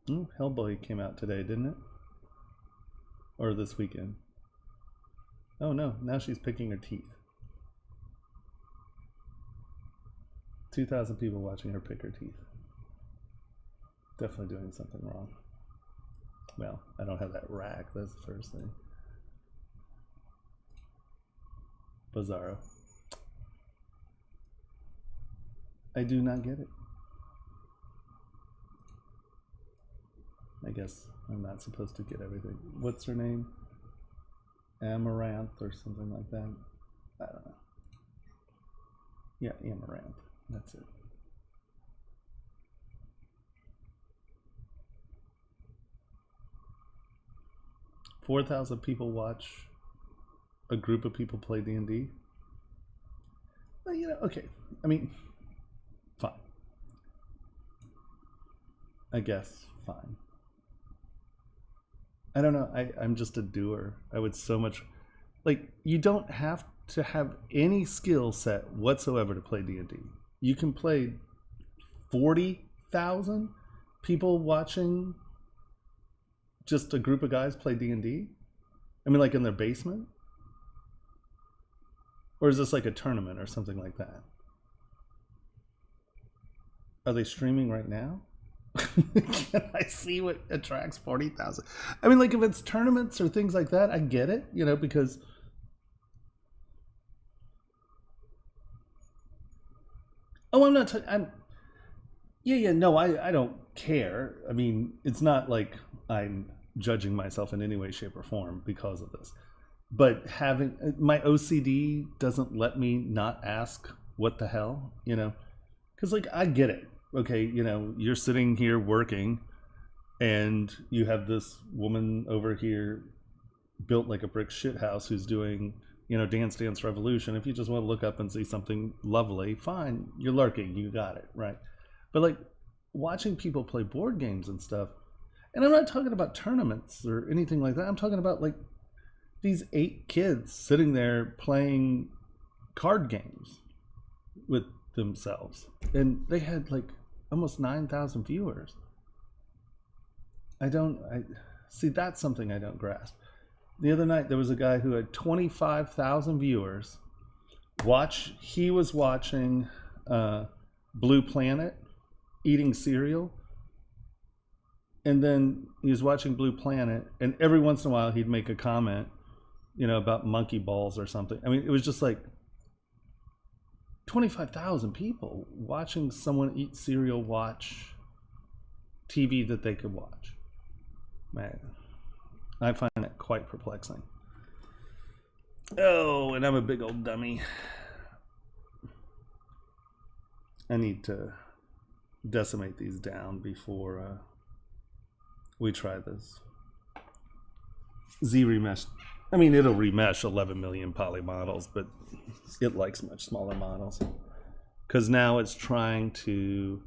[SPEAKER 1] Oh, Hellboy came out today, didn't it? Or this weekend. Oh no, now she's picking her teeth. 2,000 people watching her pick her teeth. Definitely doing something wrong. Well, I don't have that rack, that's the first thing. Bizarro. I do not get it. I guess I'm not supposed to get everything. What's her name? Amaranth or something like that. I don't know. Yeah, Amaranth. That's it. $4,000 people watch a group of people play D&D. Well, okay. I mean, fine. I guess, fine. I don't know. I'm just a doer. I would so much... Like, you don't have to have any skill set whatsoever to play D&D. You can play 40,000 people watching just a group of guys play D&D. I mean, like in their basement. Or is this like a tournament or something like that? Are they streaming right now? Can I see what attracts 40,000? I mean, like if it's tournaments or things like that, I get it, because... Oh, I'm not... No, I don't care. I mean, it's not like I'm judging myself in any way, shape, or form because of this. But having... My OCD doesn't let me not ask what the hell, Because, like, I get it. Okay, you're sitting here working and you have this woman over here built like a brick shit house who's doing, Dance Dance Revolution. If you just want to look up and see something lovely, fine, you're lurking, you got it, right? But like watching people play board games and stuff, And I'm not talking about tournaments or anything like that. I'm talking about like these 8 kids sitting there playing card games with themselves. And they had like almost 9,000 viewers. I see, that's something I don't grasp. The other night there was a guy who had 25,000 viewers. He was watching Blue Planet eating cereal. And then he was watching Blue Planet, and every once in a while he'd make a comment, about monkey balls or something. I mean, it was just like 25,000 people watching someone eat cereal, watch TV that they could watch. Man, I find that quite perplexing. Oh, and I'm a big old dummy. I need to decimate these down before we try this Z remesh. I mean, it'll remesh 11 million poly models, but it likes much smaller models because now it's trying to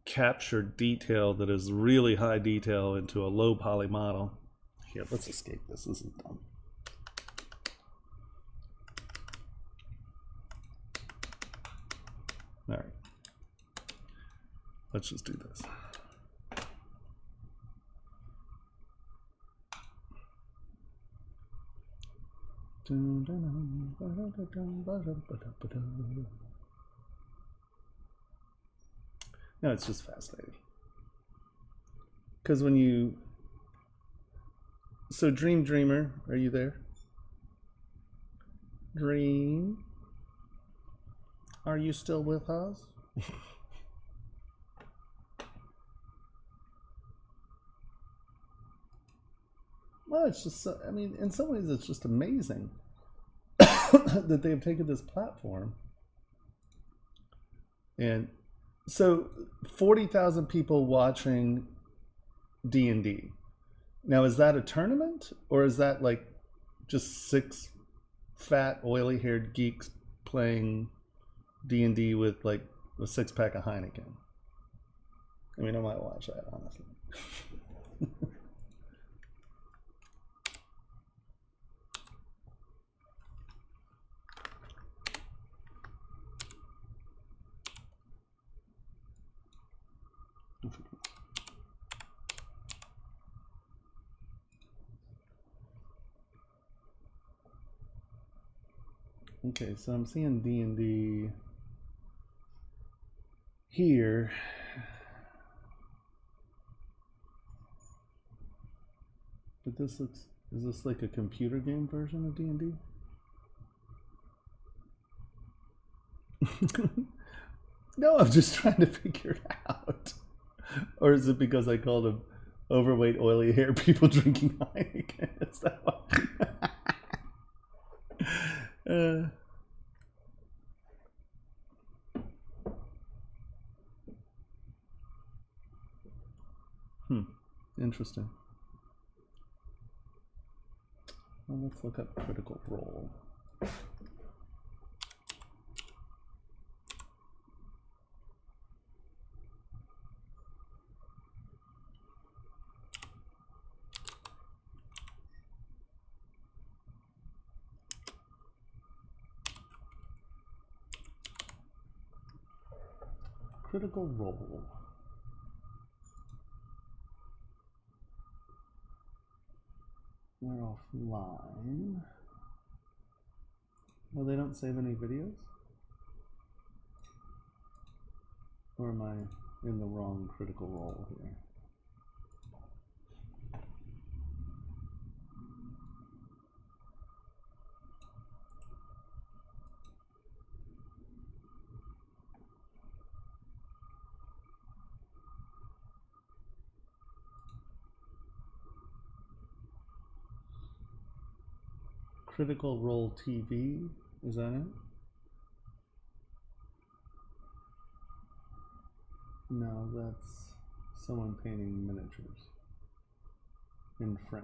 [SPEAKER 1] capture detail that is really high detail into a low poly model. Here, let's escape this. This is dumb. All right, let's just do this. No, it's just fascinating. Because so Dream Dreamer, are you there? Dream, are you still with us? Well, it's just, I mean, in some ways it's just amazing that they've taken this platform. And so 40,000 people watching D&D. Now, is that a tournament, or is that like just 6 fat, oily-haired geeks playing D&D with like a 6-pack of Heineken? I mean, I might watch that, honestly. Okay, so I'm seeing D&D here. But this looks, is this like a computer game version of D&D? No, I'm just trying to figure it out. Or is it because I called them overweight, oily hair people drinking Heineken? Is that why? Interesting. Well, let's look up Critical Role. Critical Role. We're offline. Well, they don't save any videos? Or am I in the wrong Critical Role here? Critical Role TV, is that it? No, that's someone painting miniatures in French.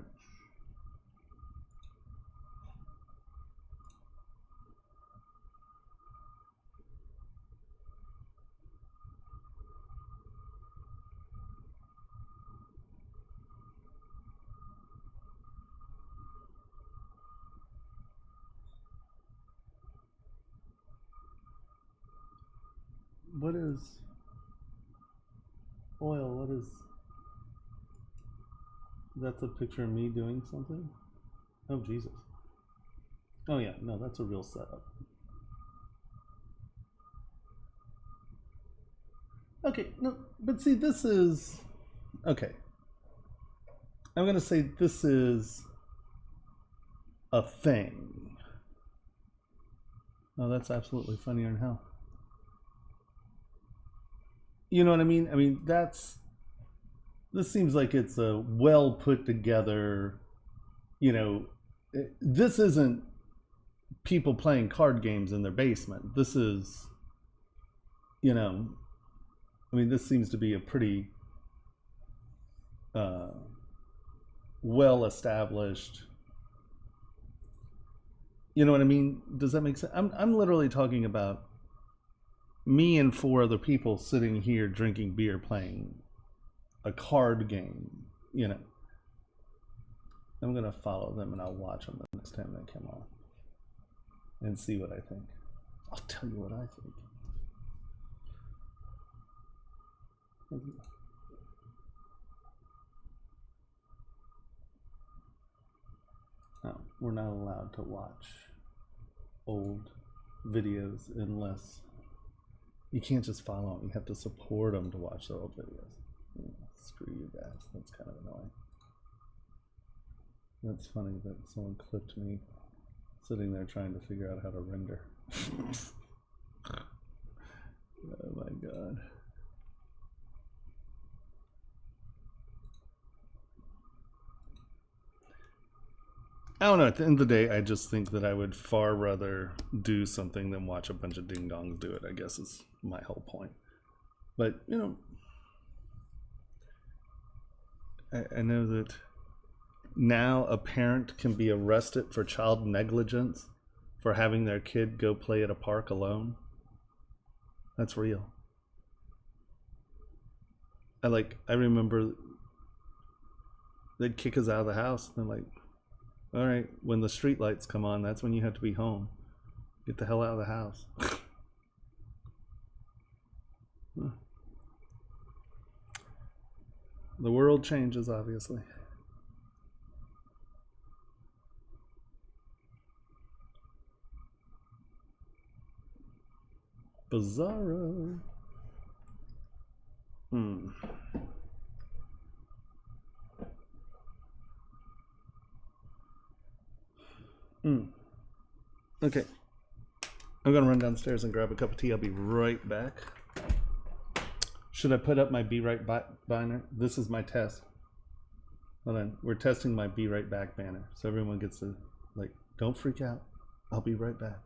[SPEAKER 1] what is oil? What is that's a picture of me doing something? Oh Jesus. Oh yeah, no, that's a real setup. Okay, no, but see, this is okay. I'm gonna say this is a thing. Oh, that's absolutely funnier than hell. You know what I mean? I mean, this seems like it's a well put together, you know, this isn't people playing card games in their basement. This is, you know, I mean, this seems to be a pretty uh, well established. You know what I mean? Does that make sense? I'm literally talking about me and four other people sitting here drinking beer playing a card game. You know, I'm gonna follow them and I'll watch them the next time they come on and see what I think. I'll tell you what I think. No, we're not allowed to watch old videos unless you can't just follow them. You have to support them to watch their old videos. Yeah, screw you guys. That's kind of annoying. That's funny that someone clipped me sitting there trying to figure out how to render. Oh my god. I don't know. At the end of the day, I just think that I would far rather do something than watch a bunch of ding dongs do it, I guess is my whole point. But, you know, I know that now a parent can be arrested for child negligence for having their kid go play at a park alone. That's real. I remember they'd kick us out of the house. And they're like, all right, when the street lights come on, that's when you have to be home. Get the hell out of the house. The world changes, obviously. Bizarro. Okay. I'm gonna run downstairs and grab a cup of tea. I'll be right back. Should I put up my Be Right Back banner? This is my test. Hold on. We're testing my Be Right Back banner. So everyone gets to, like, don't freak out. I'll be right back.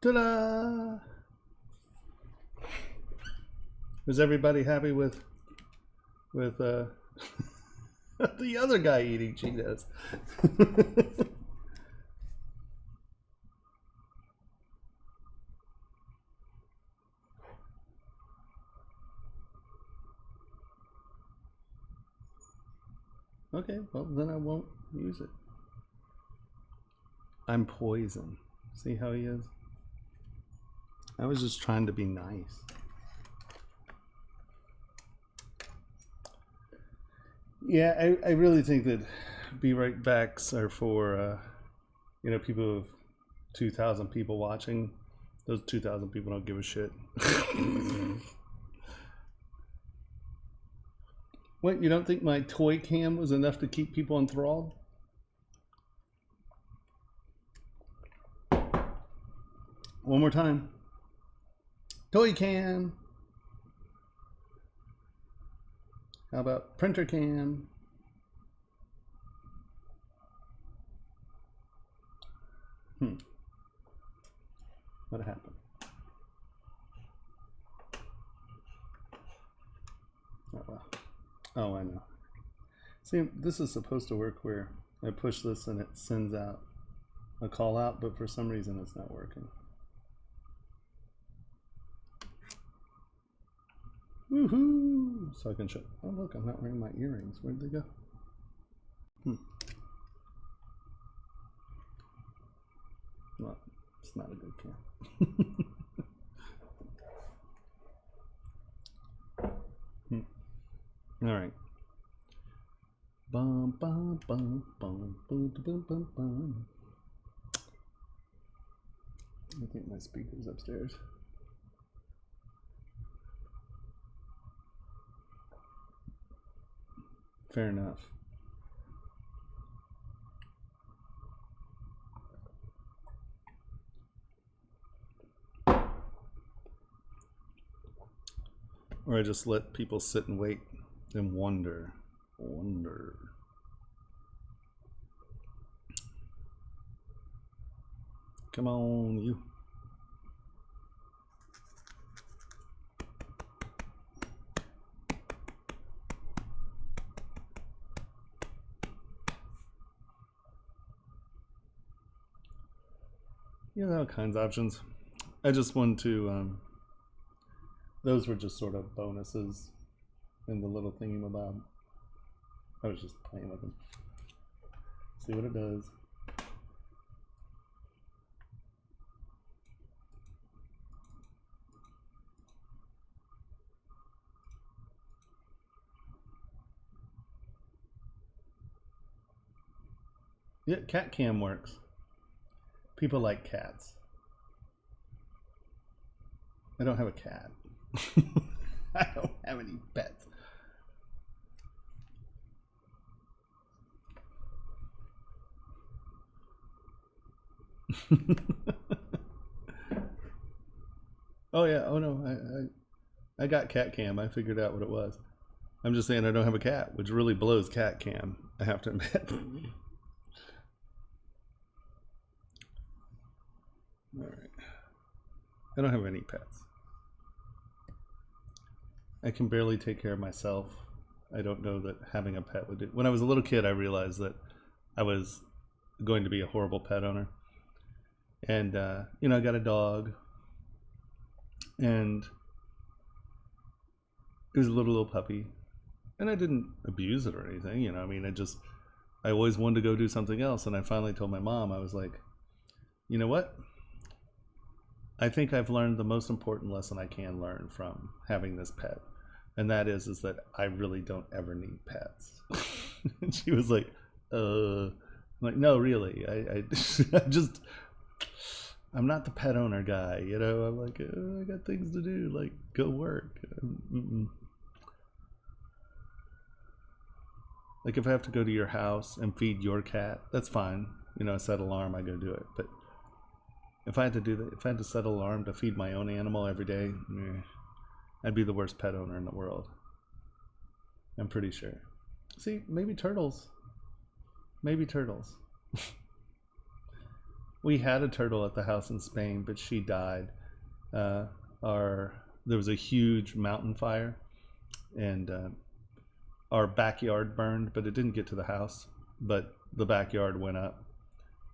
[SPEAKER 1] Ta-da! Was everybody happy with the other guy eating Cheetos? Okay, well then I won't use it. I'm poison. See how he is? I was just trying to be nice. Yeah, I really think that be right backs are for people with 2,000 people watching. Those 2,000 people don't give a shit. What, you don't think my toy cam was enough to keep people enthralled? One more time. Toy cam. How about printer cam? What happened? Oh, well. Oh, I know. See, this is supposed to work where I push this and it sends out a call out, but for some reason it's not working. Woohoo! So I can show. Oh, look, I'm not wearing my earrings. Where'd they go? Well, it's not a good cam. All right. Bum, bum, bum, bum, boom, boom, boom, bum. I think my speaker's upstairs. Fair enough. Or I just let people sit and wait and wonder. Come on, you. Yeah, all kinds of options. I just wanted to, those were just sort of bonuses in the little thingamabob. I was just playing with them. See what it does. Yeah, cat cam works. People like cats. I don't have a cat. I don't have any pets. Oh yeah, oh no, I got cat cam. I figured out what it was. I'm just saying I don't have a cat, which really blows cat cam, I have to admit. All right. I don't have any pets. I can barely take care of myself. I don't know that having a pet would do. When I was a little kid, I realized that I was going to be a horrible pet owner. And, I got a dog. And it was a little puppy. And I didn't abuse it or anything, I always wanted to go do something else. And I finally told my mom, I was like, you know what? I think I've learned the most important lesson I can learn from having this pet. And that is that I really don't ever need pets. And she was like, I'm like, no, really. I'm not the pet owner guy, I'm like, I got things to do, like go work. Like if I have to go to your house and feed your cat, that's fine. Set alarm, I go do it. But if I had to do that, if I had to set an alarm to feed my own animal every day, I'd be the worst pet owner in the world. I'm pretty sure. See, maybe turtles. Maybe turtles. We had a turtle at the house in Spain, but she died. Uh, there was a huge mountain fire, and our backyard burned, but it didn't get to the house. But the backyard went up,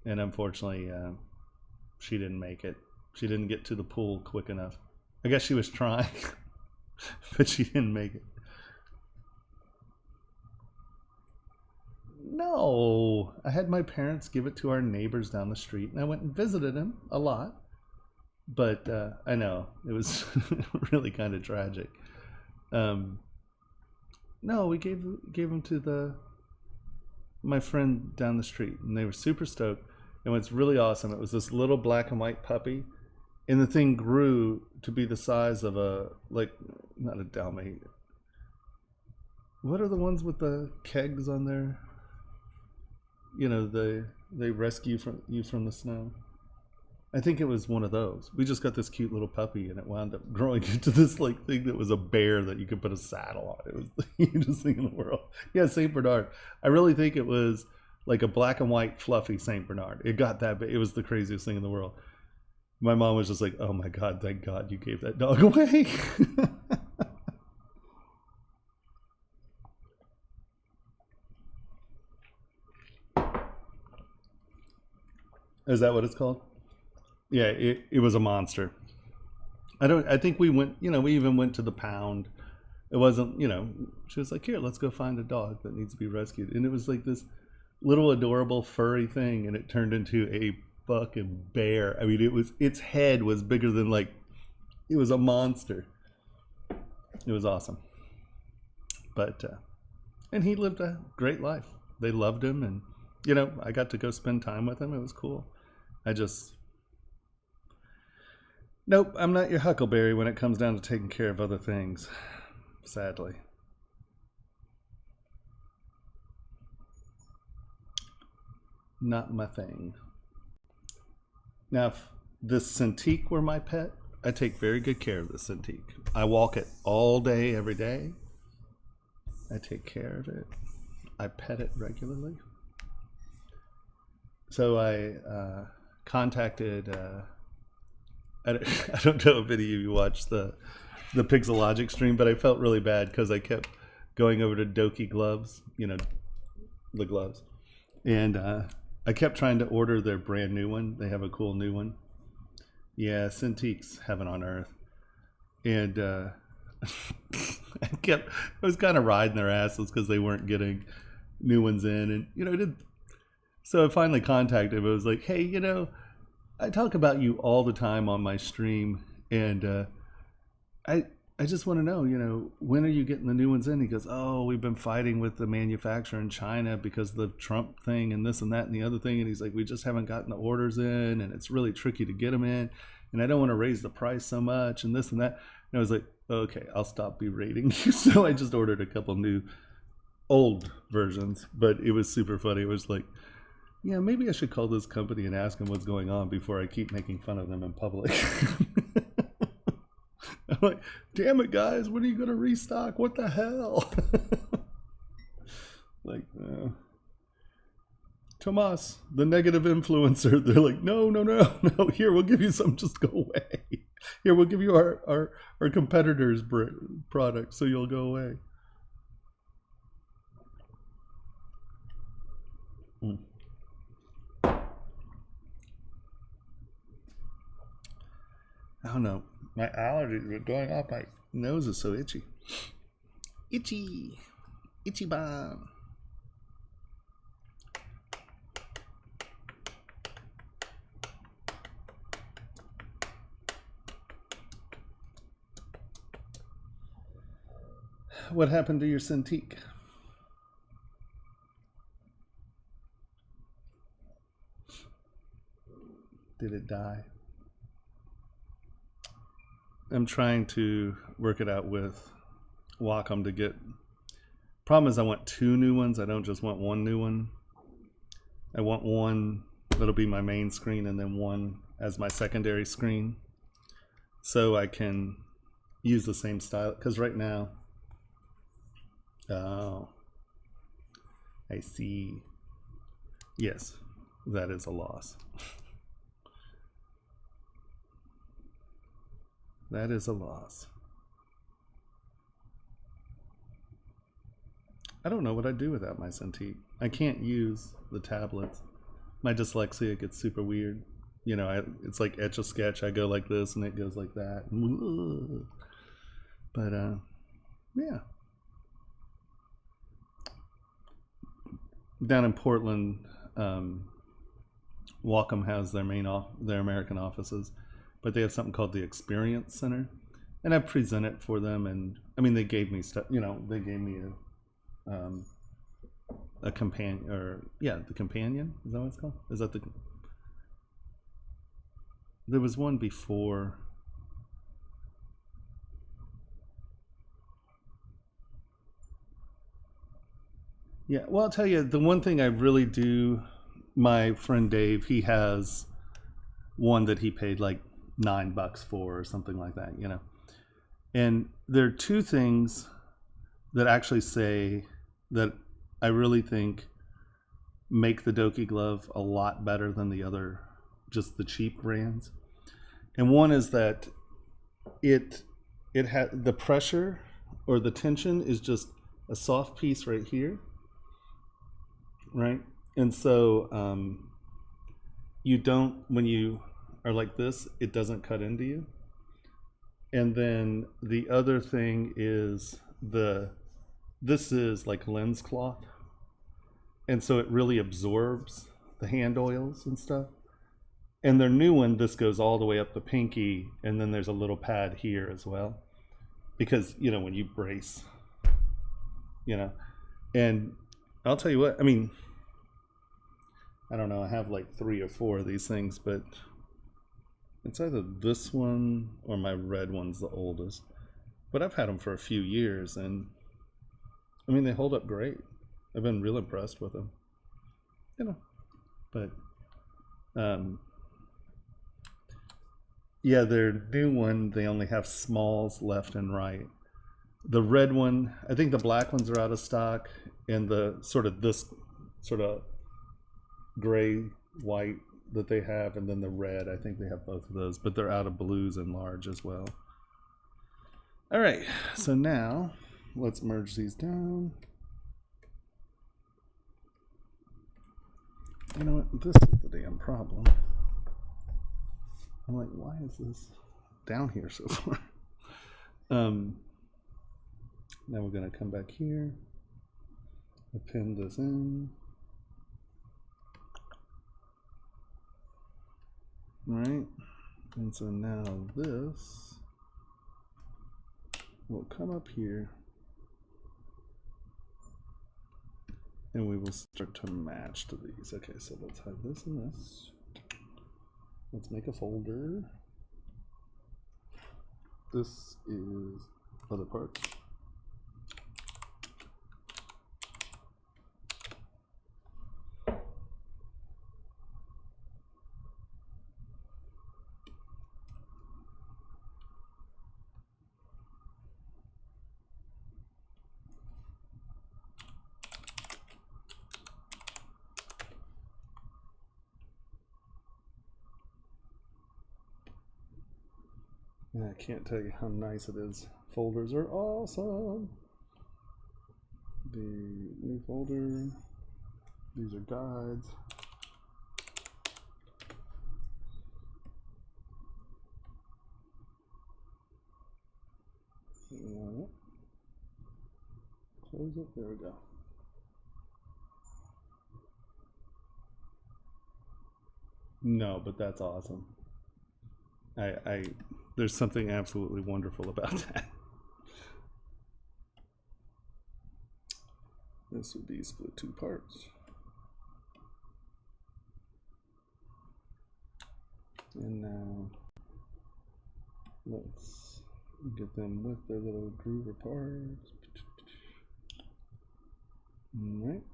[SPEAKER 1] and unfortunately, she didn't make it. She didn't get to the pool quick enough. I guess she was trying, but she didn't make it. No, I had my parents give it to our neighbors down the street, and I went and visited them a lot. But I know it was really kind of tragic. No, we gave them to my friend down the street, and they were super stoked. And what's really awesome, it was this little black and white puppy, and the thing grew to be the size of not a Dalmatian. What are the ones with the kegs on there? You know, they rescue you from the snow. I think it was one of those. We just got this cute little puppy, and it wound up growing into this thing that was a bear that you could put a saddle on. It was the cutest thing in the world. Yeah, Saint Bernard. I really think it was like a black and white fluffy Saint Bernard. It got that big. It was the craziest thing in the world. My mom was just like, "Oh my God, thank God you gave that dog away." Is that what it's called? Yeah, it was a monster. I think we went, we even went to the pound. It wasn't, she was like, "Here, let's go find a dog that needs to be rescued." And it was like this little adorable furry thing, and it turned into a fucking bear. I mean, its head was bigger than it was a monster. It was awesome. But and he lived a great life. They loved him, and I got to go spend time with him. It was cool. Nope, I'm not your Huckleberry when it comes down to taking care of other things, sadly. Not my thing. Now, if this Cintiq were my pet, I take very good care of this Cintiq. I walk it all day, every day. I take care of it. I pet it regularly. So I contacted, I don't know if any of you watched the Pixelogic stream, but I felt really bad because I kept going over to Doki Gloves, the gloves. And I kept trying to order their brand new one. They have a cool new one. Yeah, Cintiq's heaven on earth. And I was kind of riding their asses because they weren't getting new ones in. And, so I finally contacted him. I was like, "Hey, I talk about you all the time on my stream, and I just want to know, when are you getting the new ones in?" He goes, "Oh, we've been fighting with the manufacturer in China because of the Trump thing and this and that and the other thing." And he's like, "We just haven't gotten the orders in, and it's really tricky to get them in, and I don't want to raise the price so much and this and that." And I was like, "Okay, I'll stop berating you." So I just ordered a couple new old versions, but it was super funny. It was like, yeah, maybe I should call this company and ask them what's going on before I keep making fun of them in public. I'm like, "Damn it, guys, when are you going to restock? What the hell?" Tomas, the negative influencer. They're like, no, here, we'll give you some, just go away. Here, we'll give you our competitors' product, so you'll go away. I don't know. My allergies are going off. My nose is so itchy. Itchy bomb. What happened to your Cintiq? Did it die? I'm trying to work it out with Wacom to get. Problem is, I want 2 new ones. I don't just want 1 new one. I want one that'll be my main screen and then one as my secondary screen, so I can use the same style. Because right now, oh, I see. Yes, that is a loss. That is a loss. I don't know what I'd do without my Cintiq. I can't use the tablets. My dyslexia gets super weird. You know, it's like Etch a Sketch. I go like this and it goes like that. But yeah. Down in Portland, Wacom has their their American offices, but they have something called the Experience Center, and I present it for them. And I mean, they gave me stuff. You know, they gave me a companion, or yeah, the companion. Is that what it's called? Is that the? There was one before. Yeah, well, I'll tell you, the one thing I really do, my friend Dave, he has one that he paid like $9 for or something like that, you know. And there are two things that actually say that I really think make the Doki glove a lot better than the other, just the cheap brands. And one is that it has the pressure or the tension is just a soft piece right here, right? And so you don't, when you are like this, it doesn't cut into you. And then the other thing is this is like lens cloth, and so it really absorbs the hand oils and stuff. And their new one, this goes all the way up the pinky, and then there's a little pad here as well, because you know when you brace, you know. And I'll tell you what, I mean, I don't know, I have like 3 or 4 of these things, but it's either this one or my red one's the oldest. But I've had them for a few years, and I mean, they hold up great. I've been real impressed with them, you know. But yeah, their new one, they only have smalls left and right. The red one, I think the black ones are out of stock, and the this sort of gray white that they have, and then the red, I think they have both of those, but they're out of blues and large as well. All right, so now let's merge these down. You know what? This is the damn problem. I'm like, why is this down here so far? Now we're going to come back here. Append this in. All right. And so now this will come up here, and we will start to match to these. Okay, so let's have this and this. Let's make a folder. This is other parts. I can't tell you how nice it is. Folders are awesome. The new folder. These are guides. Close it. There we go. No, but that's awesome. There's something absolutely wonderful about that. This would be split 2 parts. And now let's get them with their little groover parts. All right.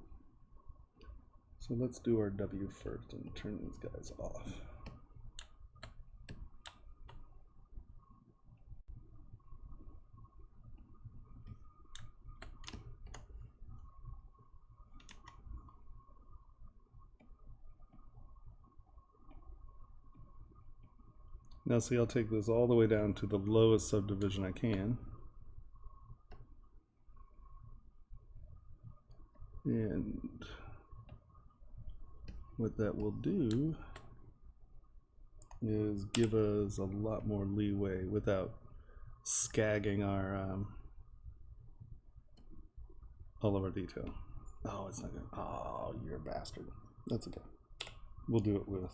[SPEAKER 1] So let's do our W first and turn these guys off. Now see, I'll take this all the way down to the lowest subdivision I can. And what that will do is give us a lot more leeway without scagging our all of our detail. Oh, it's not good. Oh, you're a bastard. That's okay. We'll do it with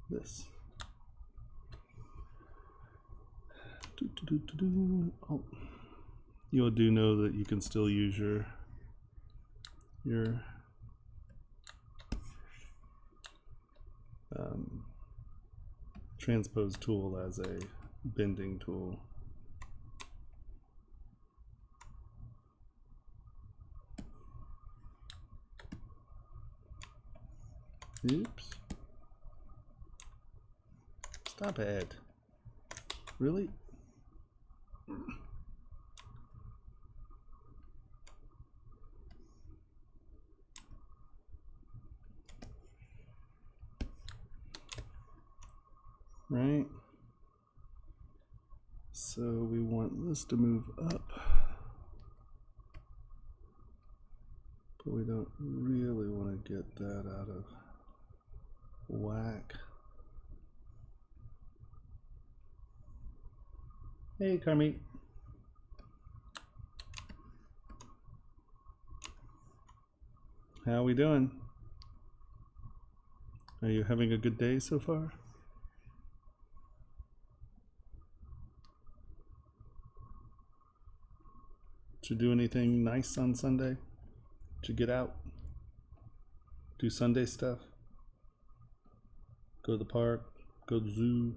[SPEAKER 1] this. Oh, you do know that you can still use your transpose tool as a bending tool. Oops. Stop it. Really? Right? So we want this to move up, but we don't really want to get that out of whack. Hey, Carmi. How we doing? Are you having a good day so far? Did you do anything nice on Sunday? Did you get out? Do Sunday stuff? Go to the park? Go to the zoo?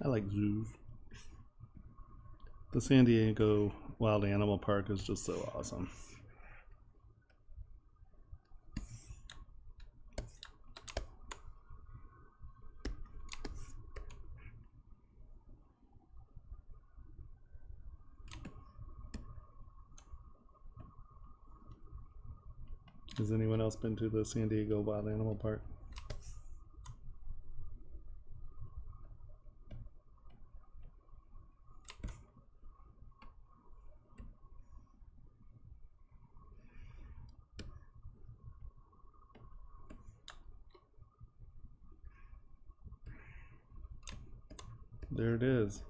[SPEAKER 1] I like zoos. The San Diego Wild Animal Park is just so awesome. Has anyone else been to the San Diego Wild Animal Park? There it is.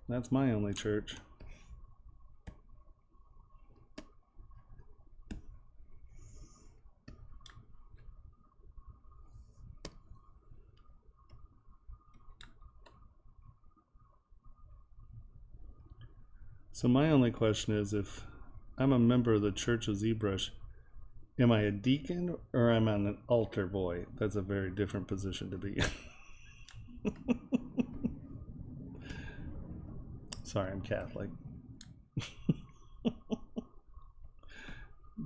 [SPEAKER 1] That's my only church. So my only question is, if I'm a member of the Church of ZBrush, am I a deacon or am I an altar boy? That's a very different position to be in. Sorry, I'm Catholic.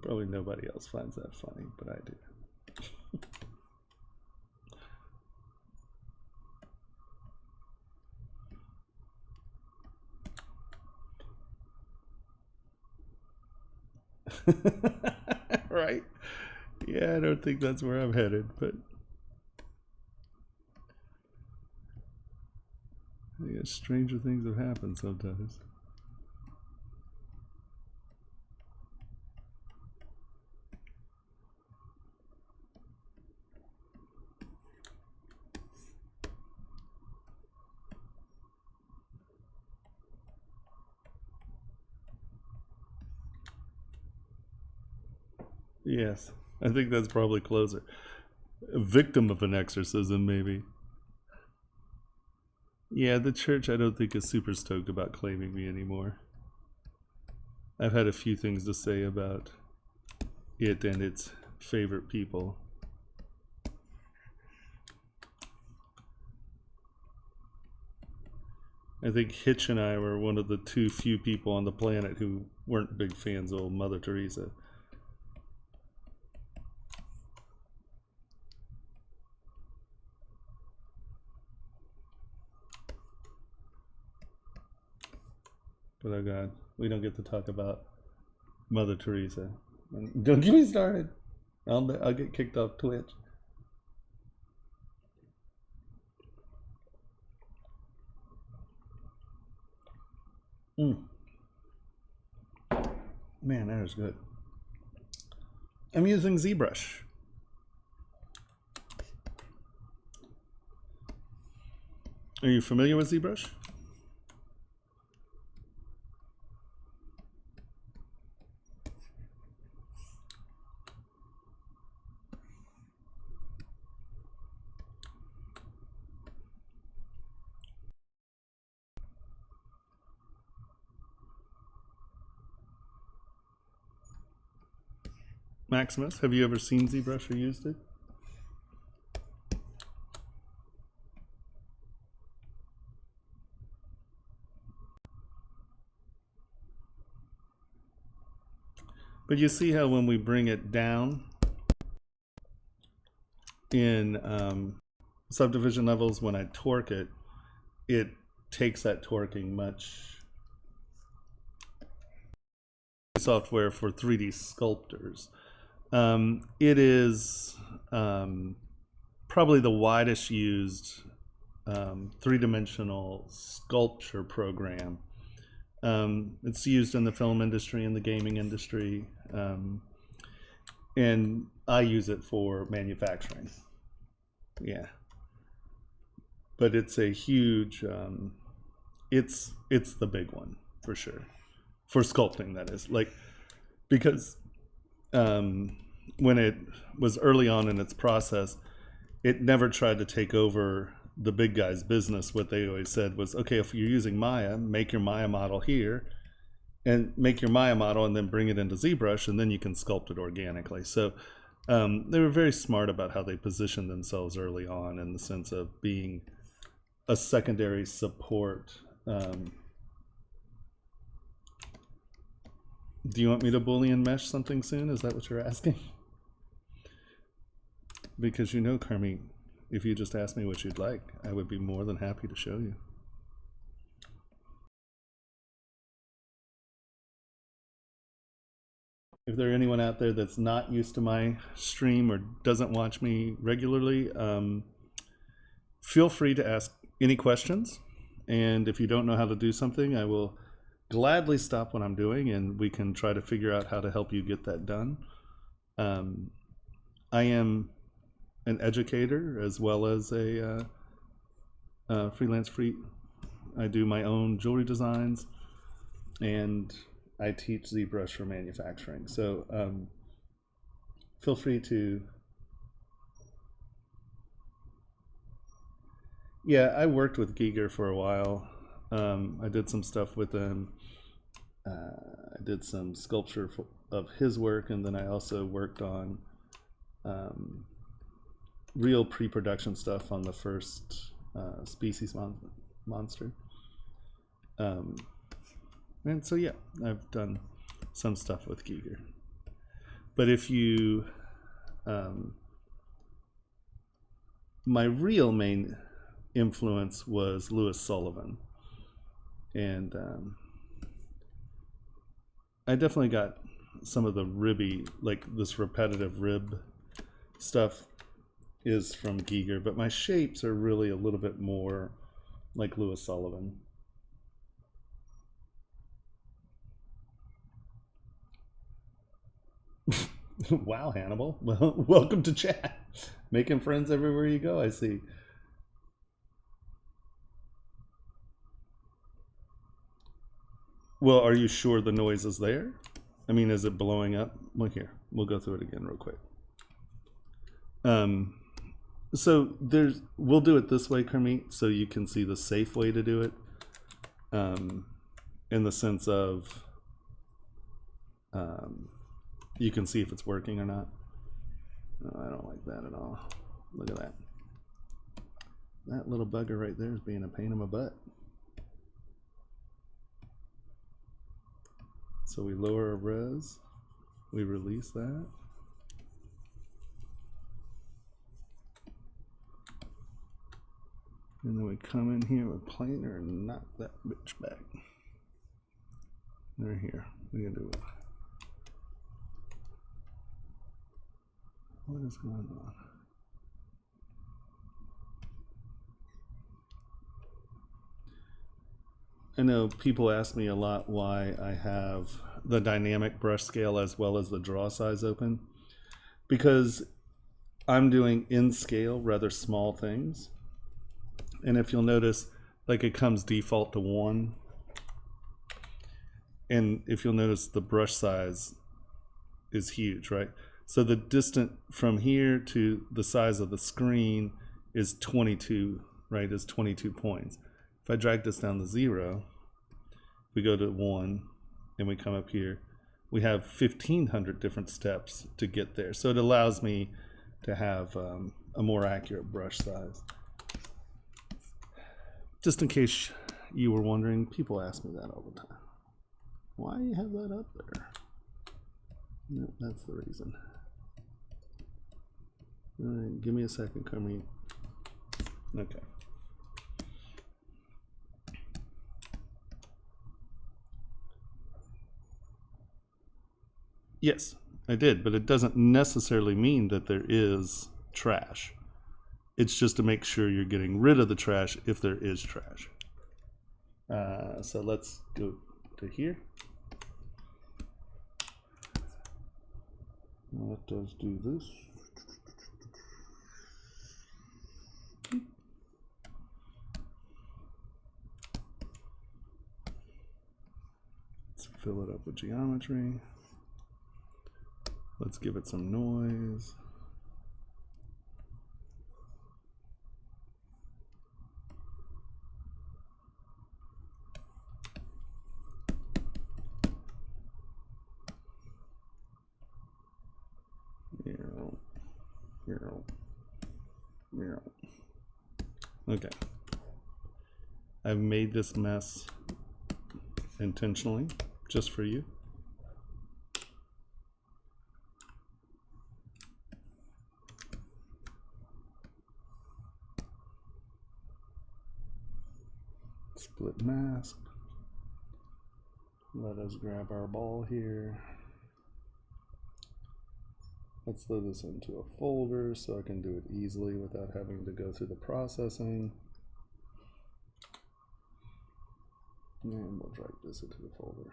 [SPEAKER 1] Probably nobody else finds that funny, but I do. Right? Yeah, I don't think that's where I'm headed, but I guess stranger things have happened sometimes. Yes, I think that's probably closer. A victim of an exorcism, maybe. Yeah, the church I don't think is super stoked about claiming me anymore. I've had a few things to say about it and its favorite people. I think Hitch and I were one of the too few people on the planet who weren't big fans of Mother Teresa. But oh God, we don't get to talk about Mother Teresa. Don't get me started. I'll get kicked off Twitch. Man, that is good. I'm using ZBrush. Are you familiar with ZBrush? Maximus, have you ever seen ZBrush or used it? But you see how when we bring it down in subdivision levels, when I torque it, it takes that torquing much software for 3D sculptors. It is probably the widest used three-dimensional sculpture program. It's used in the film industry and the gaming industry, and I use it for manufacturing. Yeah, but it's a huge. It's the big one for sure, for sculpting. That is like because when it was early on in its process, it never tried to take over the big guy's business. What they always said was, okay, if you're using Maya, make your Maya model here and make your Maya model and then bring it into ZBrush and then you can sculpt it organically. So they were very smart about how they positioned themselves early on in the sense of being a secondary support. Do you want me to Boolean mesh something soon? Is that what you're asking? Because you know, Carmi, if you just asked me what you'd like, I would be more than happy to show you. If there's anyone out there that's not used to my stream or doesn't watch me regularly, feel free to ask any questions. And if you don't know how to do something, I will gladly stop what I'm doing and we can try to figure out how to help you get that done. I am an educator as well as a freelance free. I do my own jewelry designs and I teach ZBrush for manufacturing. So feel free to. Yeah, I worked with Giger for a while. I did some stuff with him. I did some sculpture of his work, and then I also worked on real pre-production stuff on the first Species monster. And so yeah, I've done some stuff with Giger. But if you, my real main influence was Louis Sullivan, and I definitely got some of the ribby, like this repetitive rib stuff is from Giger, but my shapes are really a little bit more like Louis Sullivan. Wow, Hannibal. Well, welcome to chat. Making friends everywhere you go, I see. Well, are you sure the noise is there? I mean, is it blowing up? Well, here, we'll go through it again real quick. So we'll do it this way, Kermit, so you can see the safe way to do it. In the sense of you can see if it's working or not. No, I don't like that at all. Look at that. That little bugger right there is being a pain in my butt. So we lower our res, we release that. And then we come in here with planer and knock that bitch back. Right here. We're gonna do it. What is going on? I know people ask me a lot why I have the dynamic brush scale as well as the draw size open. Because I'm doing in scale rather small things. And if you'll notice, like it comes default to 1. And if you'll notice, the brush size is huge, right? So the distance from here to the size of the screen is 22, right? Is 22 points. If I drag this down to 0, we go to 1, and we come up here, we have 1,500 different steps to get there. So it allows me to have a more accurate brush size. Just in case you were wondering, people ask me that all the time. Why do you have that up there? No, that's the reason. All right, give me a second, Carmine. Okay. Yes, I did, but it doesn't necessarily mean that there is trash. It's just to make sure you're getting rid of the trash if there is trash. So let's go to here. Let us do this. Let's fill it up with geometry. Let's give it some noise. Okay. I've made this mess intentionally, just for you. Split mask. Let us grab our ball here. Let's load this into a folder so I can do it easily without having to go through the processing. And we'll drag this into the folder.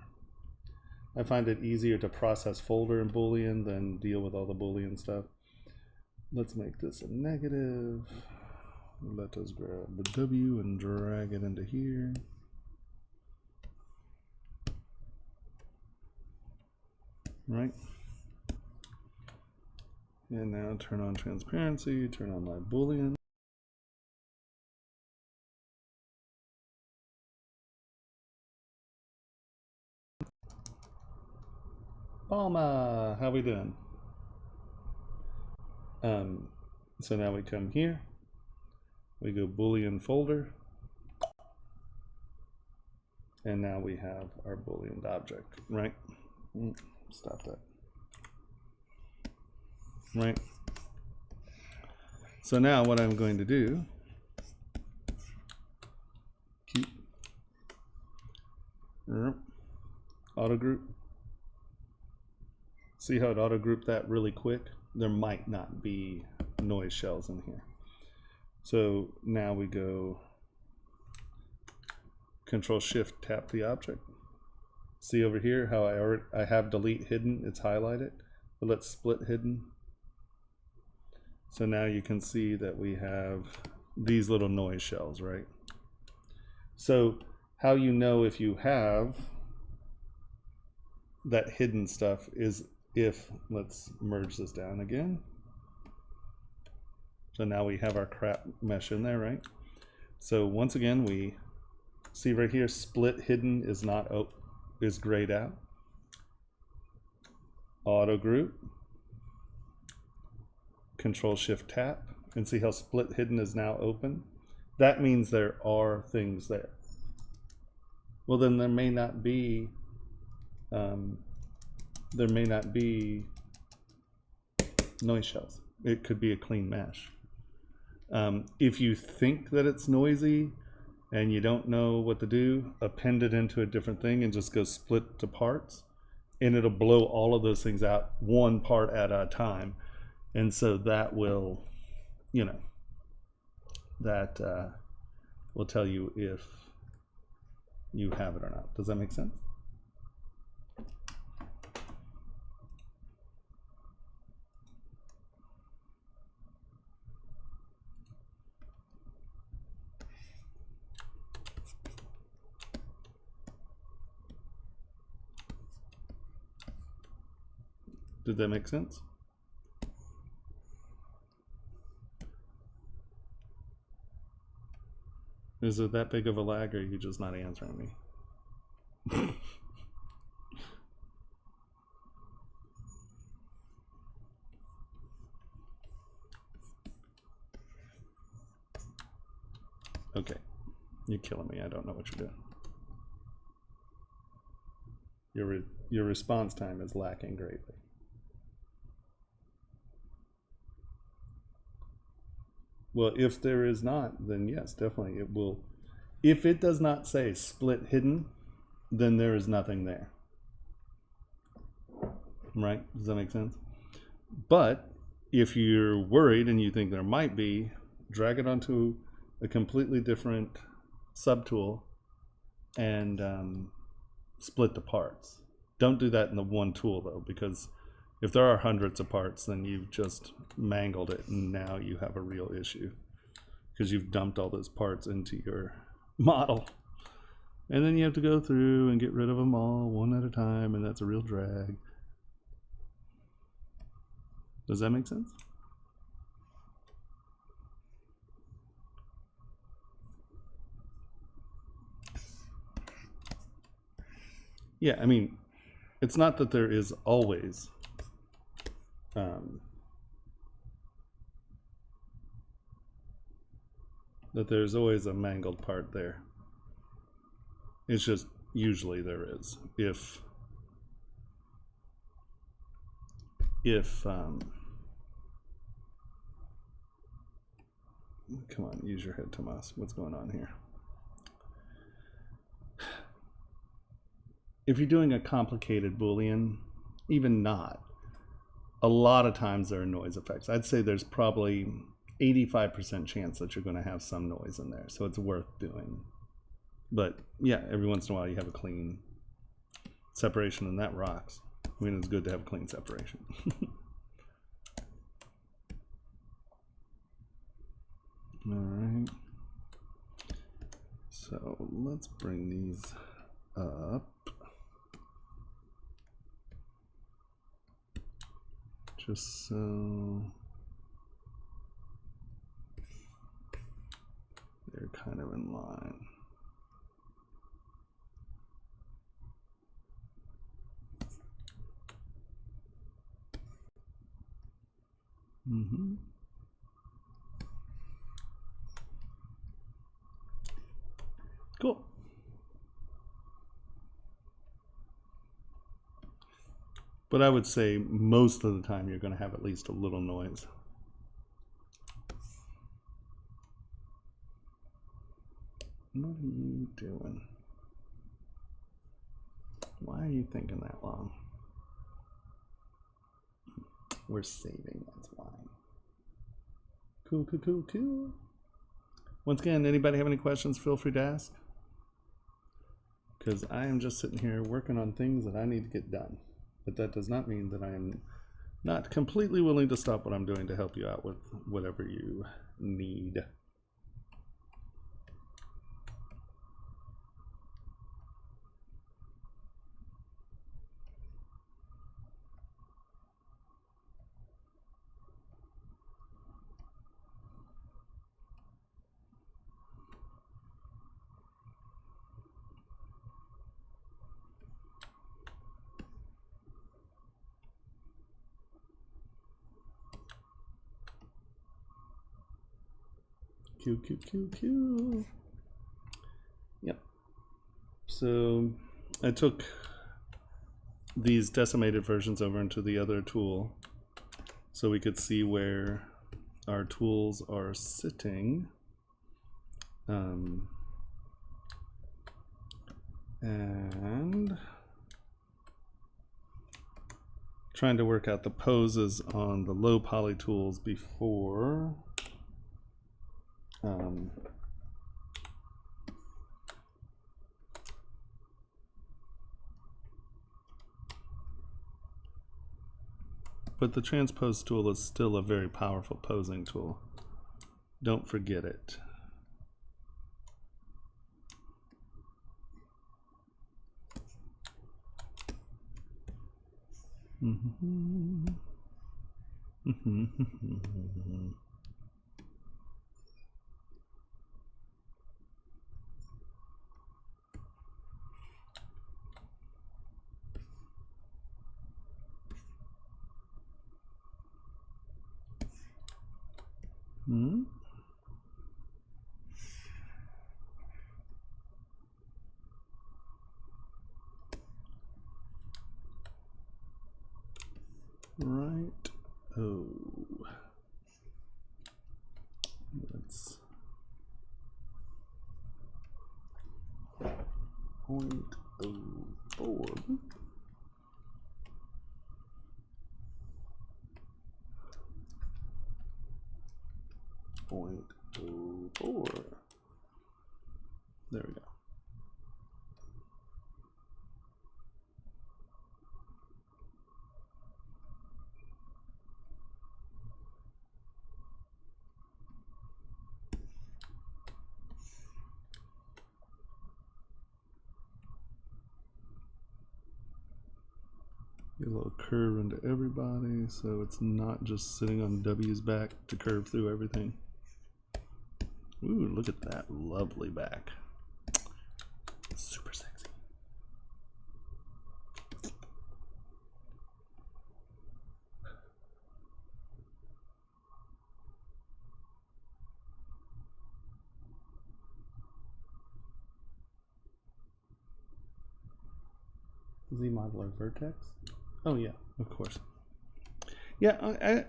[SPEAKER 1] I find it easier to process folder in Boolean than deal with all the Boolean stuff. Let's make this a negative. Let us grab the W and drag it into here. Right. And now turn on transparency, turn on my Boolean. Palma, how we doing? So now we come here, we go Boolean folder, and now we have our Boolean object, right? Stop that. Right. So now what I'm going to do, auto group. See how it auto grouped that really quick? There might not be noise shells in here. So now we go Control Shift tap the object. See over here how I have delete hidden, it's highlighted, but let's split hidden. So now you can see that we have these little noise shells, right? So how you know if you have that hidden stuff is if, let's merge this down again. So now we have our crap mesh in there, right? So once again, we see right here, split hidden is not is grayed out. Auto group. Control Shift tap, and see how split hidden is now open? That means there are things there. Well, then there may not be there may not be noise shells. It could be a clean mesh. If you think that it's noisy and you don't know what to do, append it into a different thing and just go split to parts, and it'll blow all of those things out one part at a time. And so that will, you know, that will tell you if you have it or not. Does that make sense? Did that make sense? Is it that big of a lag, or are you just not answering me? Okay, you're killing me. I don't know what you're doing. Your response time is lacking greatly. Well, if there is not, then yes, definitely it will. If it does not say split hidden, then there is nothing there. Right? Does that make sense? But if you're worried and you think there might be, drag it onto a completely different subtool and split the parts. Don't do that in the one tool though, because if there are hundreds of parts, then you've just mangled it, and now you have a real issue because you've dumped all those parts into your model. And then you have to go through and get rid of them all one at a time, and that's a real drag. Does that make sense? Yeah, I mean, it's not that there is always that there's always a mangled part there. It's just usually there is. If come on, use your head, Tomas. What's going on here? If you're doing a complicated Boolean, even not, a lot of times there are noise effects. I'd say there's probably 85% chance that you're going to have some noise in there, so it's worth doing. But yeah, every once in a while you have a clean separation, and that rocks. I mean, it's good to have a clean separation. All right. So let's bring these up. Just so they're kind of in line. Mm-hmm. Cool. But I would say most of the time you're going to have at least a little noise. What are you doing? Why are you thinking that long? We're saving, that's why. Cool, cool, cool, cool. Once again, anybody have any questions, feel free to ask. Because I am just sitting here working on things that I need to get done. But that does not mean that I am not completely willing to stop what I'm doing to help you out with whatever you need. Q. Yep. So I took these decimated versions over into the other tool so we could see where our tools are sitting. And trying to work out the poses on the low poly tools before but the transpose tool is still a very powerful posing tool. Don't forget it. Right. Oh. Let's 0.04. There we go. Get a little curve into everybody so it's not just sitting on W's back to curve through everything. Ooh, look at that lovely back. Super sexy. Z-modeler vertex? Oh yeah, of course. Yeah,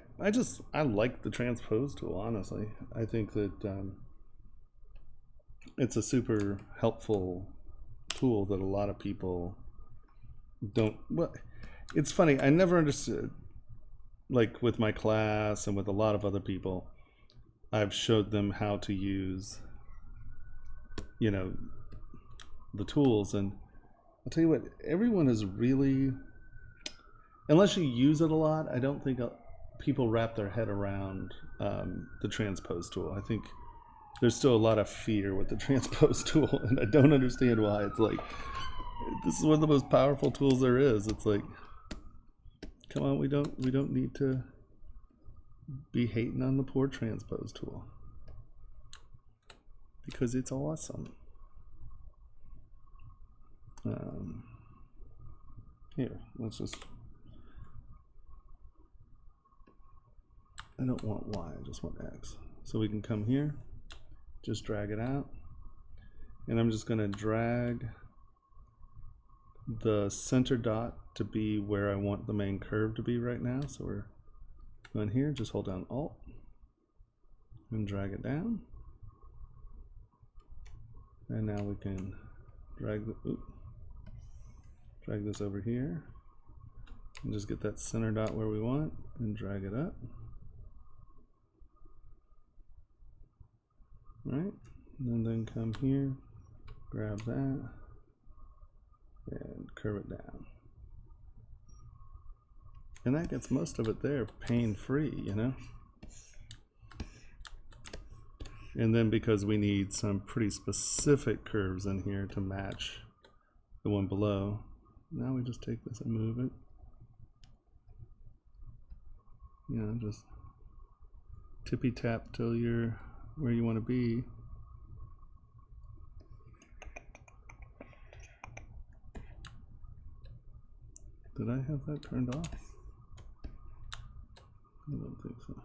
[SPEAKER 1] I like the transpose tool, honestly. I think that it's a super helpful tool that a lot of people don't. Well, it's funny, I never understood, like with my class and with a lot of other people, I've showed them how to use, you know, the tools, and I'll tell you what, everyone is really, unless you use it a lot, I don't think people wrap their head around the transpose tool. I think there's still a lot of fear with the transpose tool, and I don't understand why. It's like, this is one of the most powerful tools there is. It's like, come on, we don't need to be hating on the poor transpose tool, because it's awesome. Here, let's just, I don't want Y, I just want X. So we can come here, just drag it out, and I'm just gonna drag the center dot to be where I want the main curve to be right now. So we're going here, just hold down Alt and drag it down. And now we can drag this over here and just get that center dot where we want and drag it up. Right, and then come here, grab that, and curve it down. And that gets most of it there pain-free, you know? And then because we need some pretty specific curves in here to match the one below, now we just take this and move it. You know, just tippy-tap till you're where you want to be. Did I have that turned off? I don't think so.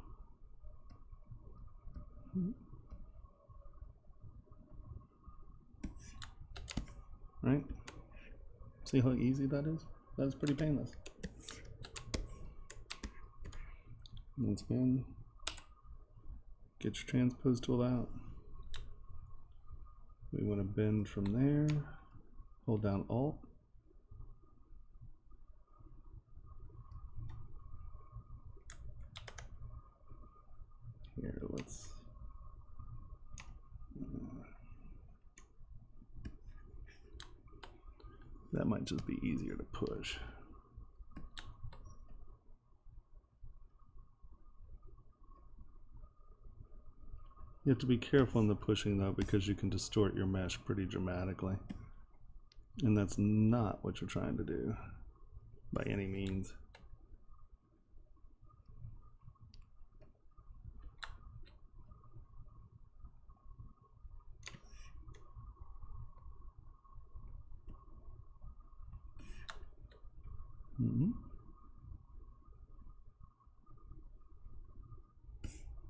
[SPEAKER 1] Right? See how easy that is? That's pretty painless. Once again, get your transpose tool out. We want to bend from there, hold down Alt. Here, let's that might just be easier to push. You have to be careful in the pushing though, because you can distort your mesh pretty dramatically. And that's not what you're trying to do by any means.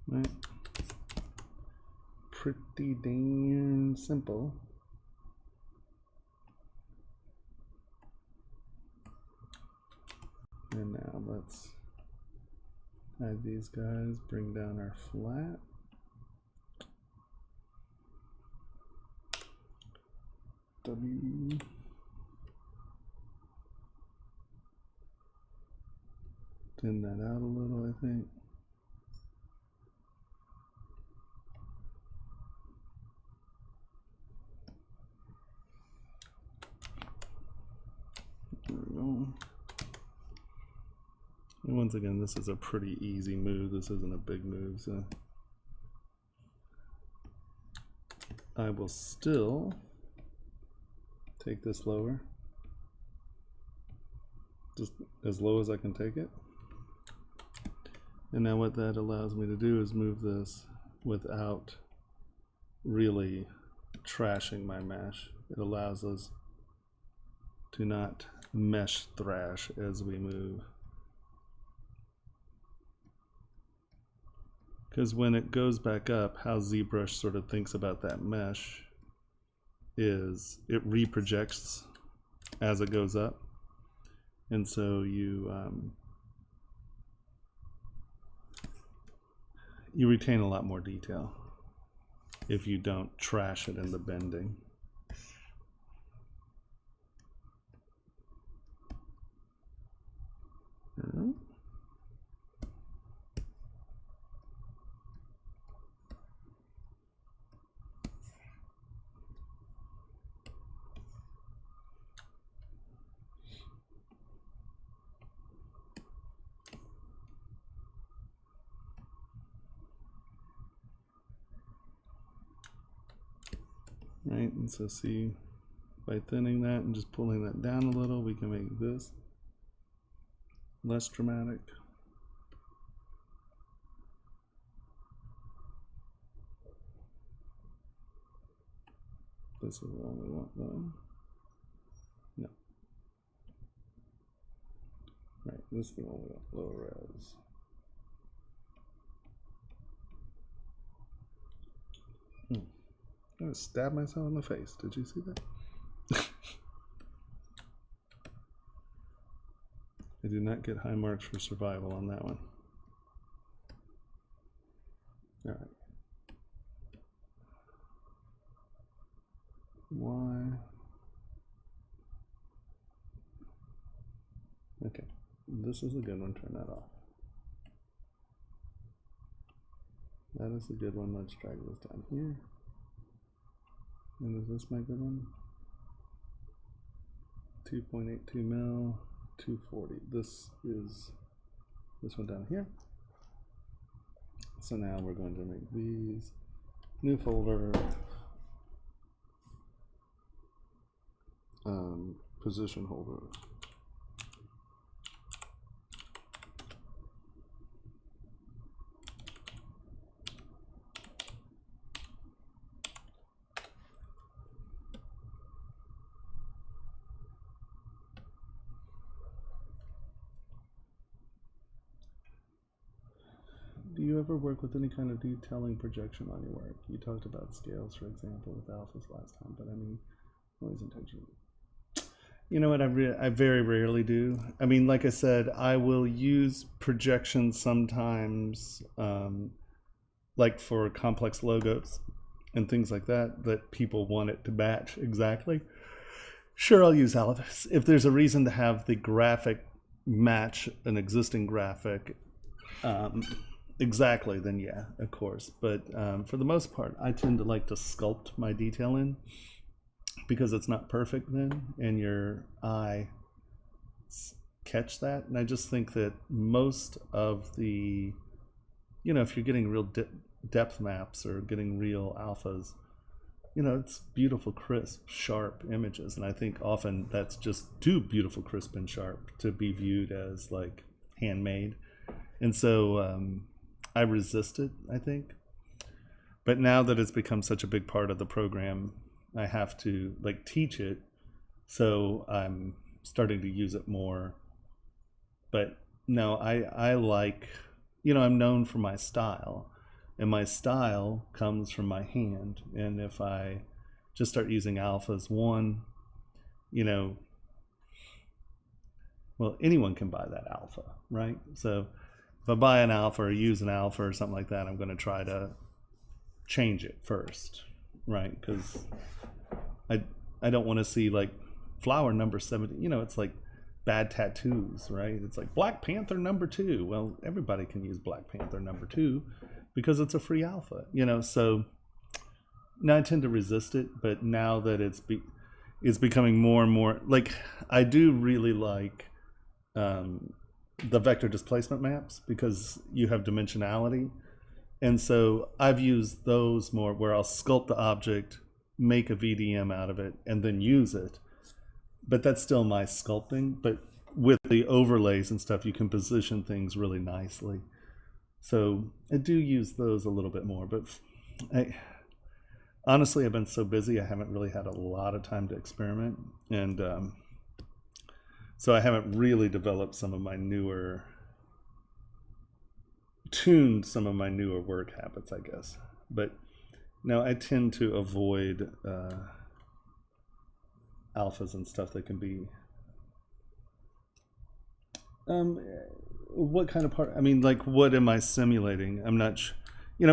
[SPEAKER 1] Right. Pretty damn simple. And now let's hide these guys, bring down our flat. W. Thin that out a little, I think. There we go. And once again, this is a pretty easy move. This isn't a big move, so I will still take this lower, just as low as I can take it. And now what that allows me to do is move this without really trashing my mesh. It allows us to not mesh thrash as we move. Because when it goes back up, how ZBrush sort of thinks about that mesh is it reprojects as it goes up. And so you retain a lot more detail if you don't trash it in the bending. Right, and so see, by thinning that and just pulling that down a little, we can make this less dramatic. This is the one we want though. No. Right, this is the one we want, low res. I just stabbed myself in the face. Did you see that? I do not get high marks for survival on that one. All right. Why? Okay, this is a good one. Turn that off. That is a good one. Let's drag this down here. And is this my good one? 2.82 mil, 240. This is this one down here. So now we're going to make these new folder, position holder. Do you ever work with any kind of detailing projection on your work? You talked about scales, for example, with alphas last time, but I mean, always intentional. You know what? I very rarely do. I mean, like I said, I will use projections sometimes, like for complex logos and things like that, that people want it to match exactly. Sure, I'll use Alphas. If there's a reason to have the graphic match an existing graphic um, exactly, then yeah, of course. But for the most part, I tend to like to sculpt my detail in because it's not perfect then, and your eye catch that. And I just think that most of the, if you're getting real depth maps or getting real alphas, it's beautiful, crisp, sharp images. And I think often that's just too beautiful, crisp, and sharp to be viewed as like handmade. And so I resist it, I think. But now that it's become such a big part of the program, I have to like teach it. So I'm starting to use it more. But no, I like, I'm known for my style. And my style comes from my hand. And if I just start using alphas, well, anyone can buy that alpha, right? So if I buy an alpha or use an alpha or something like that, I'm going to try to change it first, right? Because I don't want to see like flower number 70. It's like bad tattoos, right? It's like Black Panther #2. Well, everybody can use Black Panther #2 because it's a free alpha, So now I tend to resist it, but now that it's becoming more and more like, I do really like the vector displacement maps because you have dimensionality. And so I've used those more where I'll sculpt the object, make a VDM out of it, and then use it. But that's still my sculpting. But with the overlays and stuff, you can position things really nicely. So I do use those a little bit more. But honestly, I've been so busy, I haven't really had a lot of time to experiment. And so I haven't really developed tuned some of my newer work habits, I guess. But no, I tend to avoid alphas and stuff that can be what kind of part, I mean, like, what am I simulating? I'm not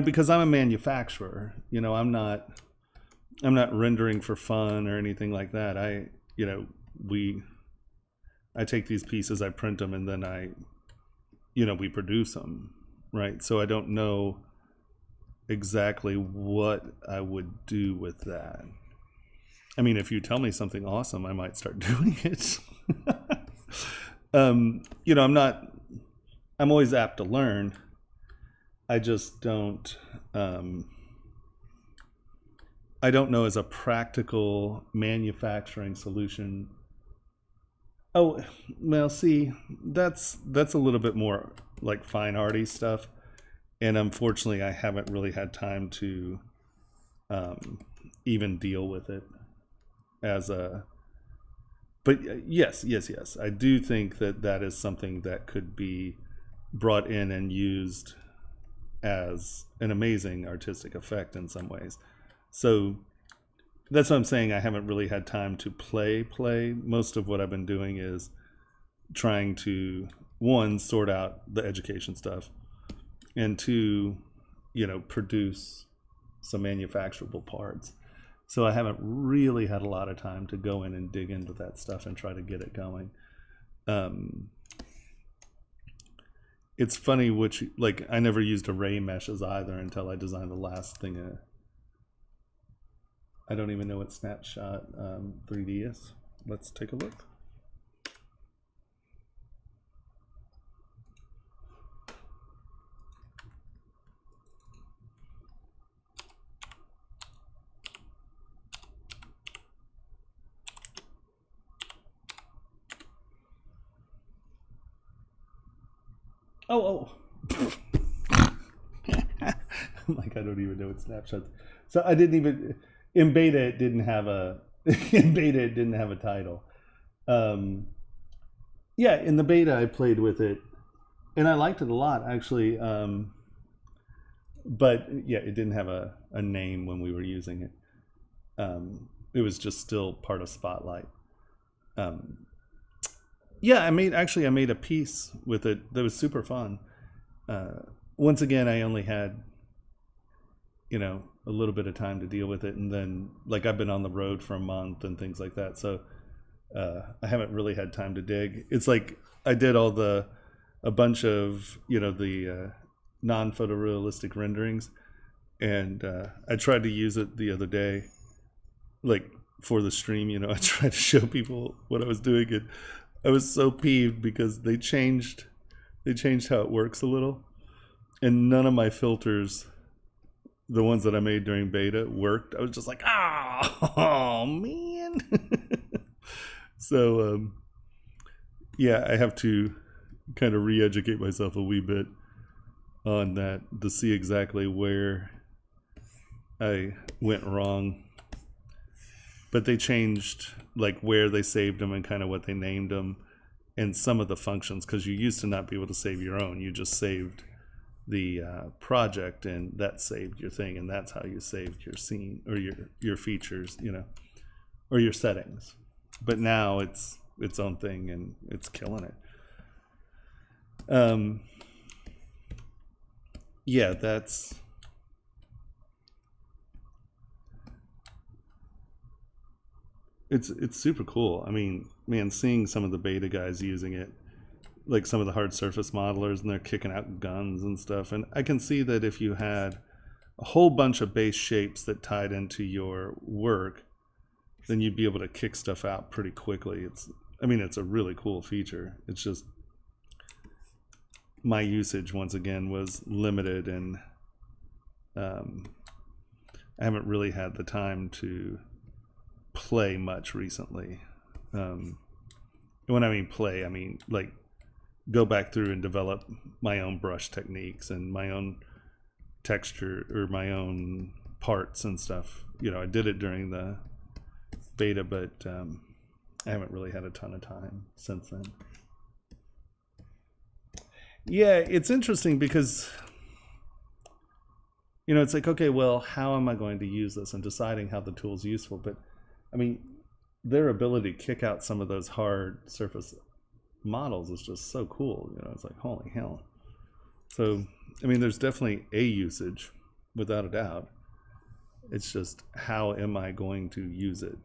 [SPEAKER 1] because I'm a manufacturer. I'm not rendering for fun or anything like that. I take these pieces, I print them, and then we produce them, right? So I don't know exactly what I would do with that. I mean, if you tell me something awesome, I might start doing it. I'm always apt to learn. I just don't, I don't know as a practical manufacturing solution. Oh, well, see, that's a little bit more like fine arty stuff. And unfortunately, I haven't really had time to even deal with it but yes, I do think that is something that could be brought in and used as an amazing artistic effect in some ways. So that's what I'm saying. I haven't really had time to play. Most of what I've been doing is trying to, one, sort out the education stuff, and two, produce some manufacturable parts. So I haven't really had a lot of time to go in and dig into that stuff and try to get it going. It's funny I never used array meshes either until I designed the last thing. I don't even know what Snapshot 3D is. Let's take a look. Oh. I'm like, I don't even know what Snapshots. So I didn't even, in beta it didn't have a title. Yeah, in the beta I played with it and I liked it a lot actually. But yeah, it didn't have a name when we were using it. It was just still part of Spotlight. Um, yeah, I made a piece with it that was super fun. Uh, Once again, I only had a little bit of time to deal with it, and then like I've been on the road for a month and things like that, so I haven't really had time to dig. It's like I did a bunch of the non photorealistic renderings, and I tried to use it the other day, like for the stream. I tried to show people what I was doing, and I was so peeved because they changed how it works a little, and none of my filters, the ones that I made during beta, worked. I was just like, oh man. So yeah, I have to kind of re-educate myself a wee bit on that to see exactly where I went wrong. But they changed like where they saved them and kind of what they named them, and some of the functions, because you used to not be able to save your own. You just saved the project, and that saved your thing, and that's how you saved your scene or your features, or your settings. But now it's its own thing, and it's killing it. Yeah, it's super cool. I mean, man, seeing some of the beta guys using it, like some of the hard surface modelers, and they're kicking out guns and stuff. And I can see that if you had a whole bunch of base shapes that tied into your work, then you'd be able to kick stuff out pretty quickly. It's a really cool feature. It's just my usage once again was limited, and I haven't really had the time to play much recently. When I mean play, I mean like go back through and develop my own brush techniques and my own texture or my own parts and stuff. I did it during the beta, but I haven't really had a ton of time since then. Yeah, it's interesting because it's like, okay, well, how am I going to use this, and deciding how the tool's useful. But I mean, their ability to kick out some of those hard surface models is just so cool. It's like, holy hell. So there's definitely a usage, without a doubt. It's just, how am I going to use it?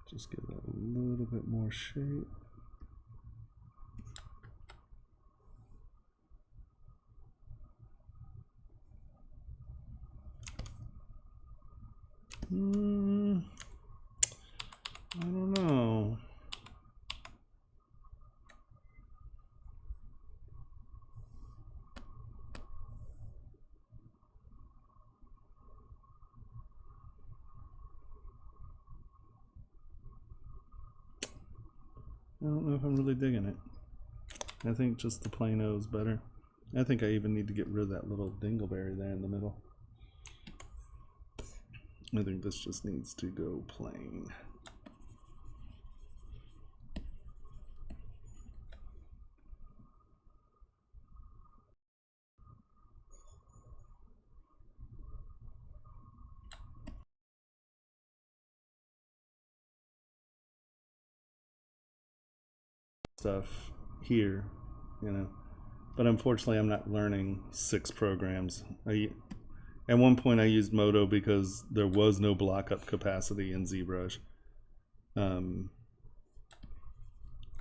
[SPEAKER 1] Just give it a little bit more shape. I don't know. I don't know if I'm really digging it. I think just the plain O is better. I think I even need to get rid of that little dingleberry there in the middle. I think this just needs to go plain. Stuff here, but unfortunately I'm not learning 6 programs. At one point I used Modo because there was no block up capacity in ZBrush,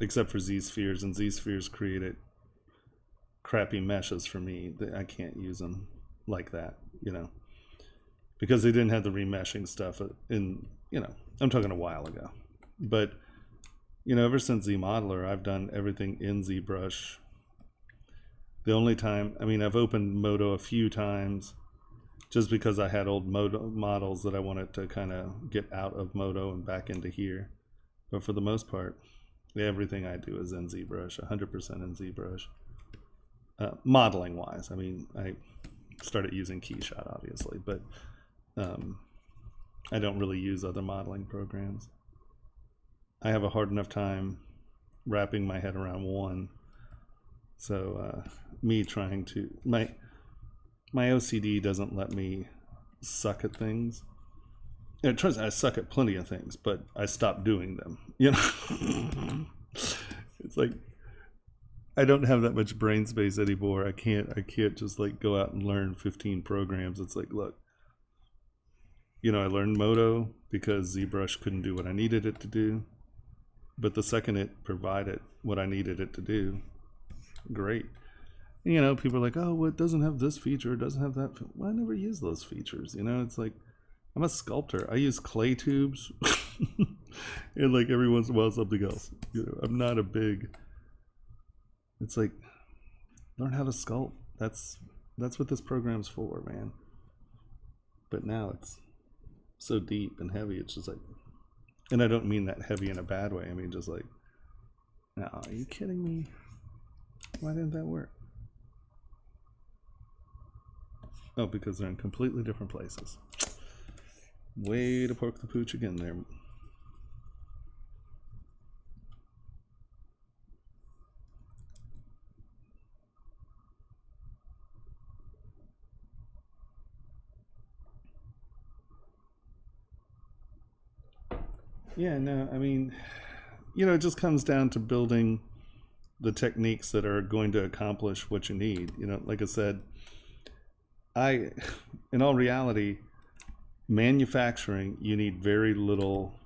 [SPEAKER 1] except for Z-spheres, and Z-spheres created crappy meshes for me. I can't use them like that, because they didn't have the remeshing stuff I'm talking a while ago. But ever since ZModeler, I've done everything in ZBrush. The only time, I've opened Modo a few times just because I had old Modo models that I wanted to kind of get out of Modo and back into here. But for the most part, everything I do is in ZBrush, 100% in ZBrush. Modeling wise, I started using Keyshot obviously, but I don't really use other modeling programs. I have a hard enough time wrapping my head around one So me trying to my OCD doesn't let me suck at things. It turns out I suck at plenty of things, but I stopped doing them. It's like I don't have that much brain space anymore. I can't just like go out and learn 15 programs. It's like, look, I learned Moto because ZBrush couldn't do what I needed it to do. But the second it provided what I needed it to do, great. People are like, oh, well, it doesn't have this feature, it doesn't have that. Well, I never use those features. It's like, I'm a sculptor. I use clay tubes and like every once in a while something else. I'm not a big, it's like, learn how to sculpt. That's what this program's for, man. But now it's so deep and heavy, it's just like, and I don't mean that heavy in a bad way. I mean just like, no, are you kidding me? Why didn't that work? Oh, because they're in completely different places. Way to poke the pooch again there. Yeah, no, I mean, it just comes down to building the techniques that are going to accomplish what you need. Like I said, in all reality, manufacturing, you need very little.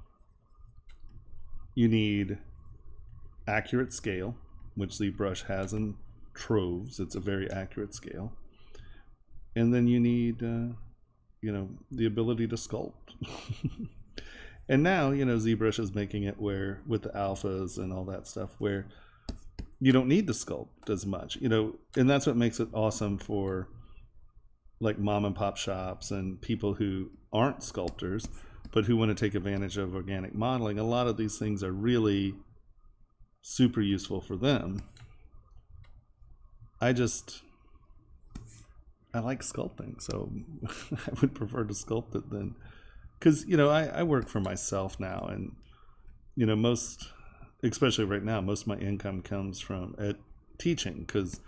[SPEAKER 1] You need accurate scale, which ZBrush has in troves. It's a very accurate scale. And then you need, the ability to sculpt. And now, ZBrush is making it where, with the alphas and all that stuff, where you don't need to sculpt as much, and that's what makes it awesome for like mom and pop shops and people who aren't sculptors, but who want to take advantage of organic modeling. A lot of these things are really super useful for them. I like sculpting, so I would prefer to sculpt it than, because I work for myself now, and most, especially right now, most of my income comes from teaching, because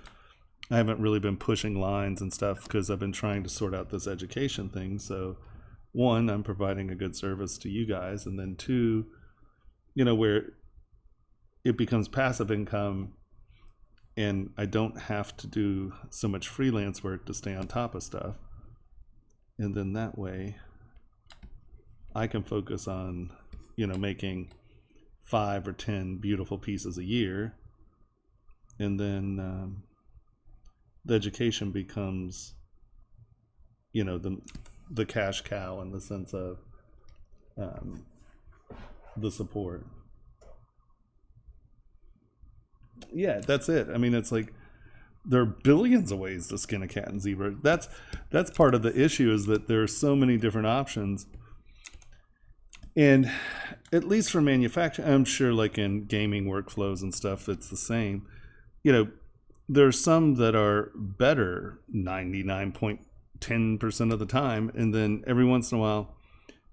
[SPEAKER 1] I haven't really been pushing lines and stuff because I've been trying to sort out this education thing. So one, I'm providing a good service to you guys, and then two, where it becomes passive income and I don't have to do so much freelance work to stay on top of stuff. And then that way I can focus on, making 5 or 10 beautiful pieces a year. And then the education becomes, the cash cow in the sense of the support. Yeah, that's it. I mean, it's like there are billions of ways to skin a cat in ZBrush. That's part of the issue, is that there are so many different options. And at least for manufacturing, I'm sure like in gaming workflows and stuff, it's the same. There are some that are better 99.10% of the time, and then every once in a while,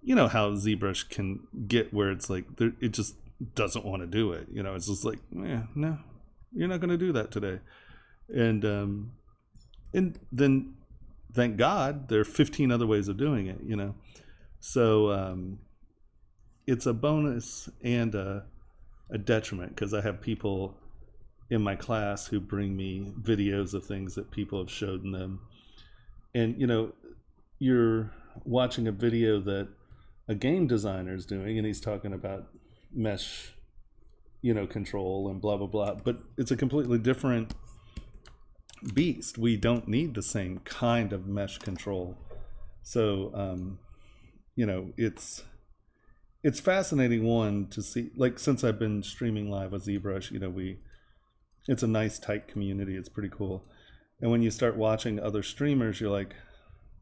[SPEAKER 1] how ZBrush can get where it's like it just doesn't want to do it. It's just like, no, you're not going to do that today. And then thank God there are 15 other ways of doing it. So it's a bonus and a detriment, because I have people in my class who bring me videos of things that people have showed them. And, you're watching a video that a game designer is doing, and he's talking about mesh, control and blah, blah, blah. But it's a completely different beast. We don't need the same kind of mesh control. So, it's fascinating, one, to see, like, since I've been streaming live with ZBrush, it's a nice tight community. It's pretty cool. And when you start watching other streamers, you're like,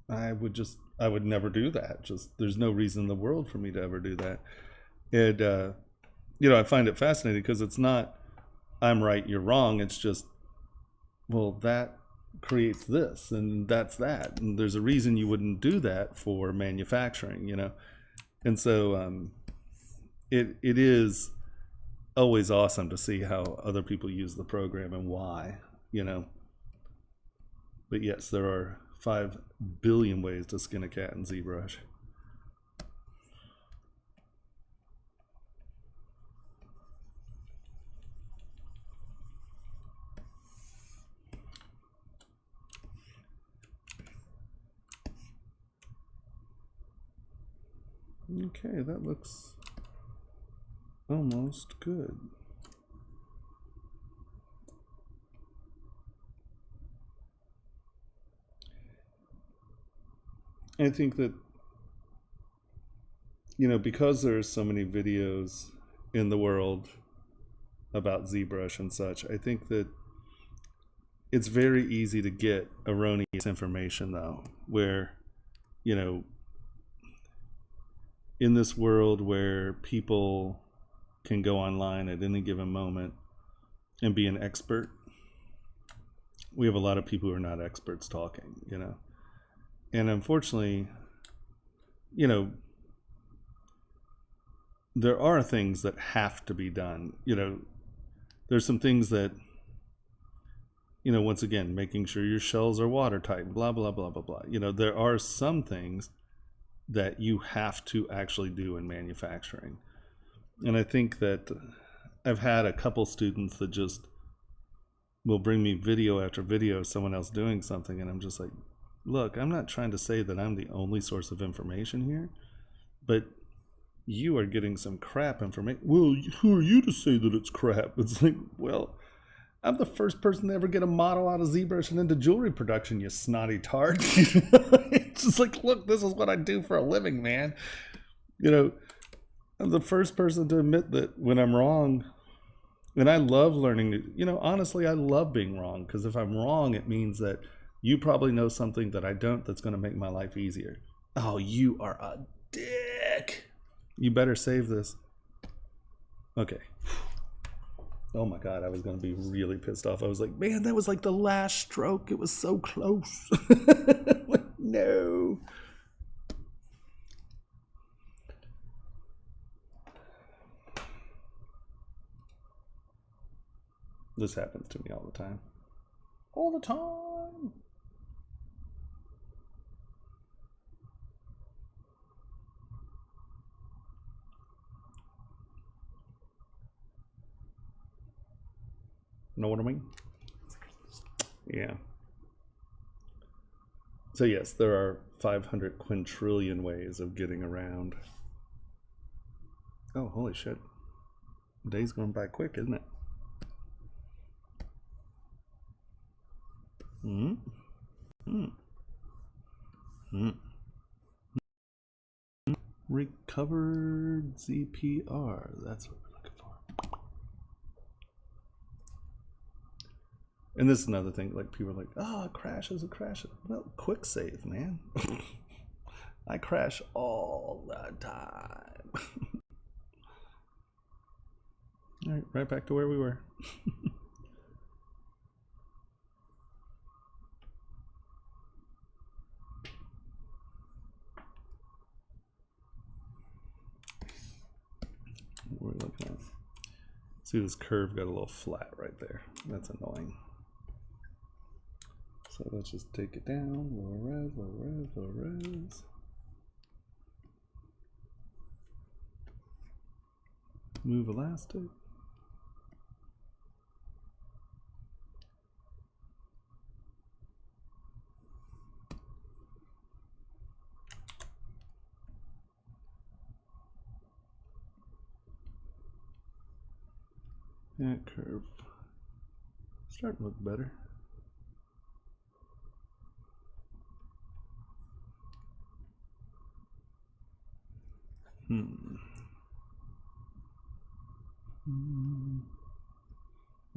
[SPEAKER 1] I would never do that. Just, there's no reason in the world for me to ever do that. And, I find it fascinating, because it's not, I'm right, you're wrong. It's just, well, that creates this and that's that. And there's a reason you wouldn't do that for manufacturing, And so it is always awesome to see how other people use the program and why. you know. But yes, there are 5 billion ways to skin a cat in ZBrush. Okay, that looks almost good. I think that, you know, because there's so many videos in the world about ZBrush and such, I think that it's very easy to get erroneous information, though, where, you know, in this world where people can go online at any given moment and be an expert, we have a lot of people who are not experts talking, you know. And unfortunately, you know, there are things that have to be done. You know, there's some things that, you know, once again, making sure your shells are watertight, blah, blah, blah, blah, blah. You know, there are some things that you have to actually do in manufacturing. And I think that I've had a couple students that just will bring me video after video of someone else doing something, and I'm just like, look, I'm not trying to say that I'm the only source of information here, but you are getting some crap information. Well, who are you to say that it's crap? It's like, well, I'm the first person to ever get a model out of ZBrush and into jewelry production, you snotty tart. It's just like, look, this is what I do for a living, man. You know, I'm the first person to admit that when I'm wrong. And I love learning, you know, honestly, I love being wrong, because if I'm wrong, it means that you probably know something that I don't that's going to make my life easier. Oh, you are a dick. You better save this. Okay. Oh my God, I was going to be really pissed off. I was like, man, that was like the last stroke. It was so close. Like, no. This happens to me all the time. All the time. Know what I mean? Yeah. So yes, there are 500 quintillion ways of getting around. Oh, holy shit. The day's going by quick, isn't it? Recovered ZPR. That's what we're looking for. And this is another thing, like people are like, oh, it crashes, it crashes. Well, quick save, man. I crash all the time. All right, right back to where we were. What are we looking at? See, this curve got a little flat right there. That's annoying. So let's just take it down. Lower res, lower res, lower res. Move elastic. That curve starting to look better.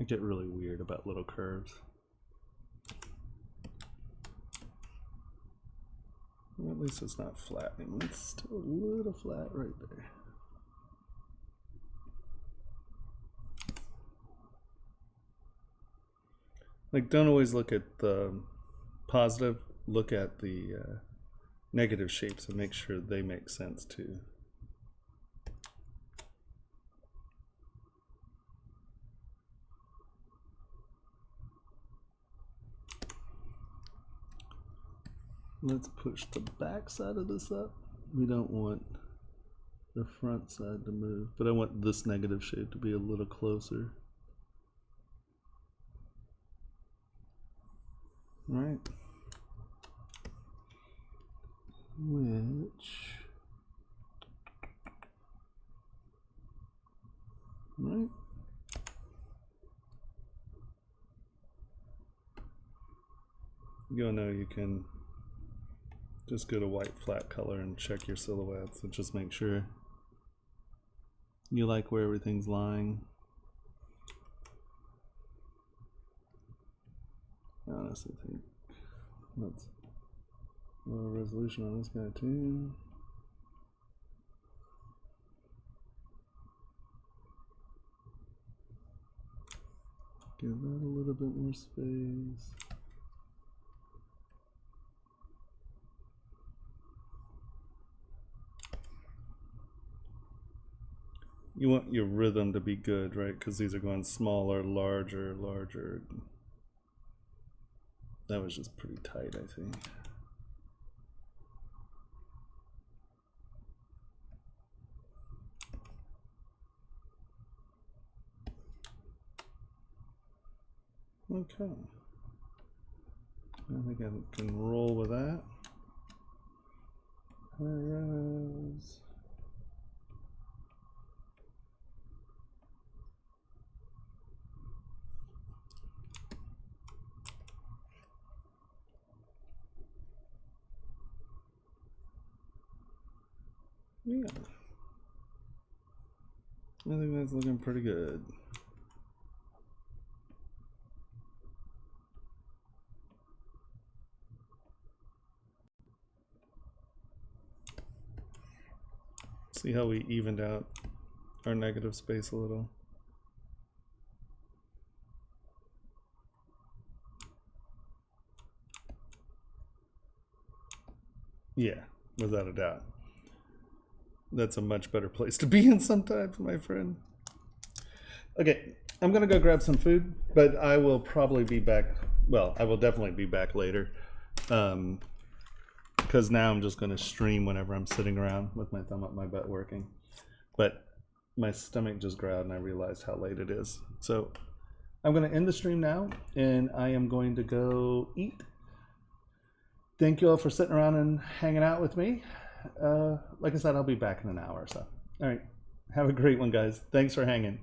[SPEAKER 1] I get really weird about little curves. Well, at least it's not flattening. It's still a little flat right there. Like, don't always look at the positive, look at the negative shapes and make sure they make sense too. Let's push the back side of this up. We don't want the front side to move, but I want this negative shade to be a little closer. Right. Right. You'll know you can just go to white flat color and check your silhouettes and just make sure you like where everything's lying. I honestly think that's lower resolution on this guy too. Give that a little bit more space. You want your rhythm to be good, right? Because these are going smaller, larger, larger. That was just pretty tight, I think. Okay. I think I can roll with that. High-res. Yeah. I think that's looking pretty good. See how we evened out our negative space a little? Yeah, without a doubt. That's a much better place to be in sometimes, my friend. Okay, I'm gonna go grab some food, but I will probably be back. Well, I will definitely be back later. Because now I'm just gonna stream whenever I'm sitting around with my thumb up my butt working. But my stomach just growled and I realized how late it is. So I'm gonna end the stream now and I am going to go eat. Thank you all for sitting around and hanging out with me. Like I said, I'll be back in an hour or so. All right, have a great one, guys. Thanks for hanging.